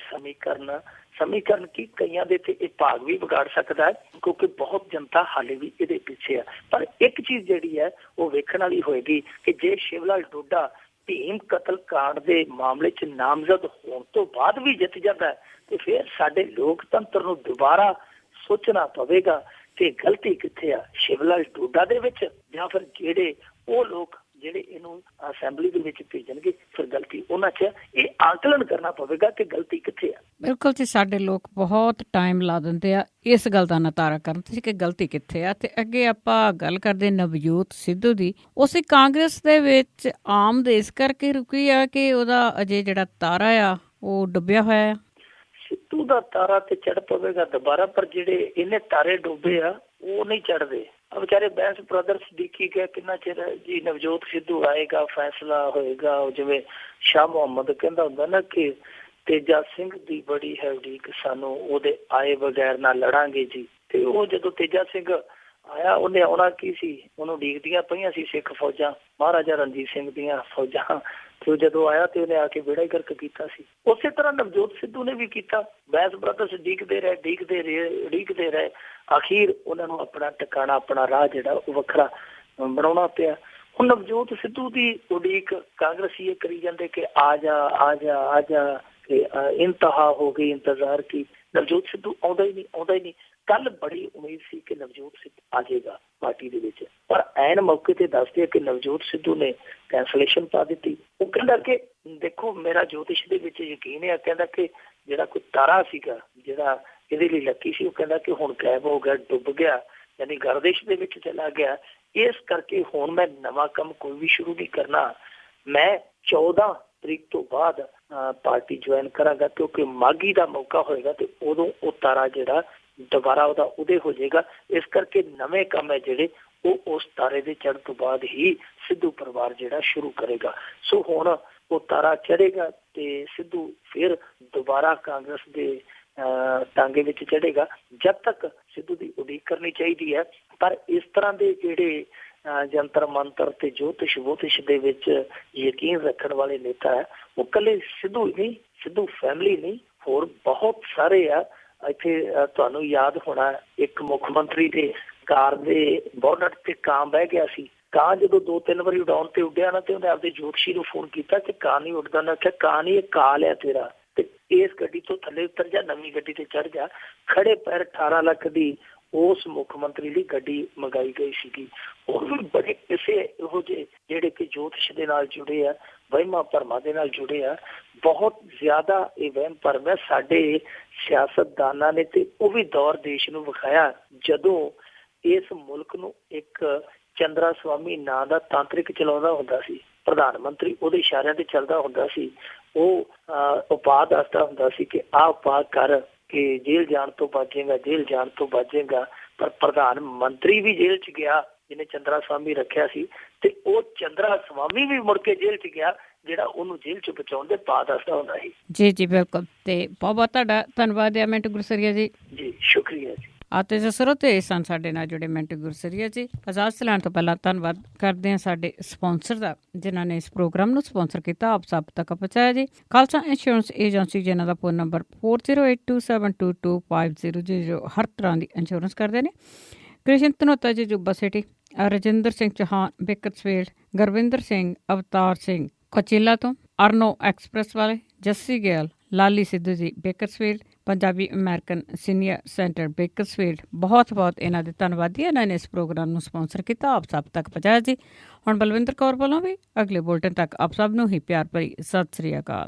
Speaker 2: ਸਮੀਕਰਨ ਕੀ ਕਈਆਂ ਦੇ ਤੇ ਇਹ ਭਾਗ ਵੀ ਵਿਗਾੜ ਸਕਦਾ ਹੈ, ਕਿਉਂਕਿ ਬਹੁਤ ਜਨਤਾ ਹਾਲੇ ਵੀ ਇਹਦੇ ਪਿੱਛੇ ਹੈ। ਪਰ ਇੱਕ ਚੀਜ਼ ਜਿਹੜੀ ਹੈ ਉਹ ਵੇਖਣ ਵਾਲੀ ਹੋਏਗੀ ਕਿ ਜੇ ਸ਼ਿਵ ਲਾਲ ਡੋਡਾ ਭੀਮ ਕਤਲ ਕਾਂਡ ਦੇ ਮਾਮਲੇ 'ਚ ਨਾਮਜ਼ਦ ਹੋਣ ਤੋਂ ਬਾਅਦ ਵੀ ਜਿੱਤ ਜਾਂਦਾ ਹੈ, ਤੇ ਫਿਰ ਸਾਡੇ ਲੋਕਤੰਤਰ ਨੂੰ ਦੁਬਾਰਾ ਸੋਚਣਾ ਪਵੇਗਾ ਕਿ ਗਲਤੀ ਕਿੱਥੇ ਆ, ਸ਼ਿਵ ਲਾਲ ਡੋਡਾ ਦੇ ਵਿੱਚ ਜਾਂ ਫਿਰ ਜਿਹੜੇ ਉਹ ਲੋਕ ਜਿਹੜੇ ਇਹਨੂੰ ਅਸੈਂਬਲੀ ਦੇ ਵਿੱਚ ਭੇਜਣਗੇ, ਫਿਰ ਗਲਤੀ ਉਹਨਾਂ 'ਚ। ਇਹ ਆਕਲਨ ਕਰਨਾ ਪਵੇਗਾ ਕਿ ਗਲਤੀ ਕਿੱਥੇ ਆ।
Speaker 1: ਬਿਲਕੁਲ ਜੀ, ਸਾਡੇ ਲੋਕ ਬਹੁਤ ਟਾਈਮ ਲਾ ਦਿੰਦੇ ਆ ਇਸ ਗੱਲ ਦਾ ਨਤਾਰਾ ਕਰਨ ਤੇ ਕਿ ਗਲਤੀ ਕਿੱਥੇ ਆ। ਤੇ ਅੱਗੇ ਆਪਾਂ ਗੱਲ ਕਰਦੇ ਨਵਜੋਤ ਸਿੱਧੂ ਦੀ। ਉਸੇ ਕਾਂਗਰਸ ਦੇ ਵਿੱਚ ਆਮਦ ਇਸ ਕਰਕੇ ਰੁਕੀ ਆ ਕਿ ਉਹਦਾ ਅਜੇ ਜਿਹੜਾ ਤਾਰਾ ਆ ਉਹ ਡੁੱਬਿਆ ਹੋਇਆ ਆ।
Speaker 2: ਸਿੱਧੂ ਦਾ ਤਾਰਾ ਤੇ ਚੜ ਪਵੇਗਾ ਦੁਬਾਰਾ, ਪਰ ਜਿਹੜੇ ਇਹਨੇ ਤਾਰੇ ਡੁੱਬੇ ਆ ਉਹ ਨਹੀਂ ਚੜਦੇ। ਵਿਚਾਰੇ ਬੈਂਸ ਬ੍ਰਦਰਸ ਦੇਖੀ ਗਏ ਕਿੰਨਾ ਚਿਰ ਜੀ ਨਵਜੋਤ ਸਿੱਧੂ ਆਏਗਾ, ਫੈਸਲਾ ਹੋਏਗਾ। ਉਹ ਜਿਵੇਂ ਸ਼ਾਹ ਮੁਹੰਮਦ ਕਹਿੰਦਾ ਹੁੰਦਾ ਨਾ ਕਿ ਤੇਜਾ ਸਿੰਘ ਦੀ ਬੜੀ ਹੈ ਉਡੀਕ, ਸਾਨੂੰ ਉਹਦੇ ਆਏ ਬਗੈਰ ਨਾ ਲੜਾਂਗੇ ਜੀ। ਤੇ ਉਹ ਜਦੋਂ ਤੇਜਾ ਸਿੰਘ ਆਇਆ, ਉਹਨੇ ਆਉਣਾ ਕੀ ਸੀ, ਉਹਨੂੰ ਉਡੀਕਦੀਆਂ ਪਈਆਂ ਸੀ ਸਿੱਖ ਫੌਜਾਂ, ਮਹਾਰਾਜਾ ਰਣਜੀਤ ਸਿੰਘ ਦੀਆਂ ਫੌਜਾਂ। ਤੇ ਉਹ ਜਦੋਂ ਆਇਆ ਤੇ ਉਹਨੇ ਆ ਕੇ ਬੇੜਾ ਹੀ ਗਰਕ ਕੀਤਾ ਸੀ। ਉਸੇ ਤਰ੍ਹਾਂ ਨਵਜੋਤ ਸਿੱਧੂ ਨੇ ਵੀ ਕੀਤਾ। ਬੈਂਸ ਬ੍ਰਦਰਸ ਉਡੀਕਦੇ ਰਹੇ, ਅਖੀਰ ਉਹਨਾਂ ਨੂੰ ਆਪਣਾ ਟਿਕਾਣਾ, ਆਪਣਾ ਰਾਹ ਜਿਹੜਾ ਉਹ ਵੱਖਰਾ ਬਣਾਉਣਾ ਪਿਆ। ਹੁਣ ਨਵਜੋਤ ਸਿੱਧੂ ਦੀ ਉਡੀਕ ਕਾਂਗਰਸੀ ਇਹ ਕਰੀ ਜਾਂਦੇ ਕਿ ਆ ਜਾ ਕਿ ਇੰਤਹਾ ਹੋ ਗਈ ਇੰਤਜ਼ਾਰ ਕੀ। ਨਵਜੋਤ ਸਿੱਧੂ ਆਉਂਦਾ ਹੀ ਨਹੀਂ। ਕੱਲ ਬੜੀ ਉਮੀਦ ਸੀ ਕਿ ਨਵਜੋਤ ਸਿੱਧੂ ਆ ਜਾਏਗਾ ਪਾਰਟੀ ਦੇ ਵਿੱਚ, ਪਰ ਐਨ ਮੌਕੇ ਤੇ ਦੱਸਦੇ ਆ ਕਿ ਨਵਜੋਤ ਸਿੱਧੂ ਨੇ ਕੈਂਸਲੇਸ਼ਨ ਪਾ ਦਿੱਤੀ। ਉਹ ਕਹਿੰਦਾ ਕਿ ਦੇਖੋ, ਮੇਰਾ ਜੋਤਿਸ਼ ਦੇ ਵਿੱਚ ਯਕੀਨ ਹੈ, ਕਹਿੰਦਾ ਕਿ ਜਿਹੜਾ ਕੋਈ ਤਾਰਾ ਸੀਗਾ ਜਿਹੜਾ ਇਹਦੇ ਲਈ ਲੱਕੀ ਸੀ, ਉਹ ਕਹਿੰਦਾ ਕਿ ਹੁਣ ਗਾਇਬ ਹੋ ਗਿਆ, ਡੁੱਬ ਗਿਆ, ਯਾਨੀ ਗਰਦਿਸ਼ ਦੇ ਵਿੱਚ ਚਲਾ ਗਿਆ। ਇਸ ਕਰਕੇ ਹੁਣ ਮੈਂ ਨਵਾਂ ਕੰਮ ਕੋਈ ਵੀ ਸ਼ੁਰੂ ਨਹੀਂ ਕਰਨਾ। ਮੈਂ 14 ਤਰੀਕ ਤੋਂ ਬਾਅਦ ਪਾਰਟੀ ਜੁਆਇਨ ਕਰਾਂਗਾ, ਕਿਉਂਕਿ ਮਾਘੀ ਦਾ ਮੌਕਾ ਹੋਏਗਾ ਤੇ ਉਦੋਂ ਉਹ ਤਾਰਾ ਜਿਹੜਾ ਦੁਬਾਰਾ ਉਹਦਾ ਉਦੇ ਹੋ ਜਾਏਗਾ। ਇਸ ਕਰਕੇ ਨਵੇਂ ਕੰਮ ਹੈ ਜਿਹੜੇ ਉਹ ਉਸ ਤਾਰੇ ਦੇ ਚੜ੍ਹਨ ਤੋਂ ਬਾਅਦ ਹੀ ਸਿੱਧੂ ਪਰਿਵਾਰ ਜਿਹੜਾ ਸ਼ੁਰੂ ਕਰੇਗਾ। ਸੋ ਹੁਣ ਉਹ ਤਾਰਾ ਚੜ੍ਹੇਗਾ ਤੇ ਸਿੱਧੂ ਫਿਰ ਦੁਬਾਰਾ ਕਾਂਗਰਸ ਦੇ ਟਾਂਗੇ ਵਿੱਚ ਚੜ੍ਹੇਗਾ। ਜਦ ਤੱਕ ਸਿੱਧੂ ਦੀ ਉਡੀਕ ਕਰਨੀ ਚਾਹੀਦੀ ਹੈ। ਪਰ ਇਸ ਤਰ੍ਹਾਂ ਦੇ ਜਿਹੜੇ ਜੰਤਰ ਮੰਤਰ ਤੇ ਜੋਤਿਸ਼ ਦੇ ਵਿੱਚ ਯਕੀਨ ਰੱਖਣ ਵਾਲੇ ਨੇਤਾ ਹੈ, ਉਹ ਇਕੱਲੇ ਸਿੱਧੂ ਨਹੀਂ, ਸਿੱਧੂ ਫੈਮਿਲੀ ਨਹੀਂ, ਹੋਰ ਬਹੁਤ ਸਾਰੇ ਆ। ਇੱਥੇ ਤੁਹਾਨੂੰ ਯਾਦ ਹੋਣਾ, ਇੱਕ ਮੁੱਖ ਮੰਤਰੀ ਦੇ ਕਾਰ ਦੇ ਬੋਨਟ ਤੇ ਕਾਂ ਬਹਿ ਗਿਆ ਸੀ। ਕਾਂ ਜਦੋਂ 2-3 ਵਾਰੀ ਉਡਾਉਣ ਤੇ ਉੱਡਿਆ ਨਾ ਤੇ ਉਹਨੇ ਆਪਦੇ ਜੋਤਸ਼ੀ ਨੂੰ ਫੋਨ ਕੀਤਾ ਕਿ ਕਾਂ ਨਹੀਂ ਉੱਡਦਾ। ਉਹਨੇ ਆਖਿਆ ਕਾਂ ਨਹੀਂ, ਇਹ ਕਾਲ ਹੈ ਤੇਰਾ, ਤੇ ਇਸ ਗੱਡੀ ਤੋਂ ਥੱਲੇ ਉਤਰ ਜਾ, ਨਵੀਂ ਗੱਡੀ ਤੇ ਚੜ ਜਾ। ਖੜੇ ਪੈਰ 18 ਲੱਖ ਦੀ ਉਸ ਮੁੱਖ ਮੰਤਰੀ ਲਈ ਗੱਡੀ ਮੰਗਾਈ ਗਈ ਸੀਗੀ। ਹੋਰ ਵੀ ਬੜੇ ਕਿਸੇ ਇਹੋ ਜਿਹੇ ਜਿਹੜੇ ਕਿ ਜੋਤਿਸ਼ ਦੇ ਨਾਲ ਜੁੜੇ ਆ, ਵਹਿਮਾਂ ਭਰਮਾਂ ਦੇ ਨਾਲ ਜੁੜੇ ਆ। ਬਹੁਤ ਜ਼ਿਆਦਾ ਇਹ ਵਹਿਮ ਭਰਮ ਹੈ। ਸਾਡੇ ਸਿਆਸਤਦਾਨਾਂ ਨੇ ਤੇ ਉਹ ਵੀ ਦੌਰ ਦੇਸ਼ ਨੂੰ ਵਿਖਾਇਆ ਜਦੋਂ ਇਸ ਮੁਲਕ ਨੂੰ ਇੱਕ ਚੰਦਰਾ ਸਵਾਮੀ ਨਾਂ ਦਾ ਤਾਂਤਰਿਕ ਚਲਾਉਂਦਾ ਹੁੰਦਾ ਸੀ। ਪ੍ਰਧਾਨ ਮੰਤਰੀ ਉਹਦੇ ਇਸ਼ਾਰਿਆਂ ਤੇ ਚੱਲਦਾ ਹੁੰਦਾ ਸੀ। ਉਹ ਉਪਾਅ ਦੱਸਦਾ ਹੁੰਦਾ ਸੀ ਕਿ ਆਹ ਉਪਾਅ ਕਰ ਕਿ ਜੇਲ੍ਹ ਜਾਣ ਤੋਂ ਬਚੇਗਾ, ਜੇਲ੍ਹ ਜਾਣ ਤੋਂ ਬਚੇਗਾ। ਪਰ ਪ੍ਰਧਾਨ ਮੰਤਰੀ ਵੀ ਜੇਲ੍ਹ 'ਚ ਗਿਆ ਜਿਹਨੇ ਚੰਦਰਾ ਸਵਾਮੀ ਰੱਖਿਆ ਸੀ, ਤੇ ਉਹ ਚੰਦਰਾ ਸਵਾਮੀ ਵੀ ਮੁੜ ਕੇ ਜੇਲ੍ਹ 'ਚ ਗਿਆ ਜਿਹੜਾ ਉਹਨੂੰ ਜੇਲ੍ਹ 'ਚ ਬਚਾਉਣ ਦੇ ਉਪਾਅ ਦੱਸਦਾ ਹੁੰਦਾ ਸੀ।
Speaker 1: ਜੀ ਜੀ ਬਿਲਕੁਲ। ਤੇ ਬਹੁਤ ਬਹੁਤ ਤੁਹਾਡਾ ਧੰਨਵਾਦ ਹੈ ਮਿੰਟੂ ਗੁਰਸਰੀਆ ਜੀ।
Speaker 2: ਜੀ ਸ਼ੁਕਰੀਆ ਜੀ।
Speaker 1: ਅਤੇ ਜੋ ਸਰੋਤੇ ਸਨ ਸਾਡੇ ਨਾਲ ਜੁੜੇ ਮਿੰਟੂ ਗੁਰਸਰੀਆ ਜੀ। ਇਜਾਜ਼ਤ ਲੈਣ ਤੋਂ ਪਹਿਲਾਂ ਧੰਨਵਾਦ ਕਰਦੇ ਹਾਂ ਸਾਡੇ ਸਪਾਂਸਰ ਦਾ ਜਿਨ੍ਹਾਂ ਨੇ ਇਸ ਪ੍ਰੋਗਰਾਮ ਨੂੰ ਸਪਾਂਸਰ ਕੀਤਾ, ਆਪ ਸਭ ਤੱਕ ਪਹੁੰਚਾਇਆ ਜੀ। ਖਾਲਸਾ ਇੰਸ਼ੋਰੈਂਸ ਏਜੰਸੀ ਜਿਨ੍ਹਾਂ ਦਾ ਫੋਨ ਨੰਬਰ 4082722500 ਹਰ ਤਰ੍ਹਾਂ ਦੀ ਇੰਸ਼ੋਰੈਂਸ ਕਰਦੇ ਨੇ। ਕ੍ਰਿਸ਼ਨ ਧਨੋਤਾ ਜੀ ਜੁੱਬਾ ਸਿਟੀ, ਰਜਿੰਦਰ ਸਿੰਘ ਚੌਹਾਨ ਬੇਕਰਸਫੀਲਡ, ਗੁਰਵਿੰਦਰ ਸਿੰਘ ਅਵਤਾਰ ਸਿੰਘ ਕੋਚੀਲਾ ਤੋਂ, ਅਰਨੋ ਐਕਸਪ੍ਰੈਸ ਵਾਲੇ, ਜੱਸੀ ਗਿੱਲ, ਲਾਲੀ Sidhu ji Bakersfield, Punjabi American senior centre Bakersfield. ਬਹੁਤ ਬਹੁਤ ਇਹਨਾਂ ਦੇ ਧੰਨਵਾਦੀ। ਇਹਨਾਂ ਨੇ ਇਸ ਪ੍ਰੋਗਰਾਮ ਨੂੰ ਸਪਾਂਸਰ ਕੀਤਾ, ਆਪ ਸਭ ਤੱਕ ਪਹੁੰਚਾਇਆ ਜੀ। ਹੁਣ ਬਲਵਿੰਦਰ ਕੌਰ ਵੱਲੋਂ ਵੀ ਅਗਲੇ ਬੁਲਟਨ ਤੱਕ ਆਪ ਸਭ ਨੂੰ ਹੀ ਪਿਆਰ ਭਰੀ ਸਤਿ ਸ੍ਰੀ ਅਕਾਲ।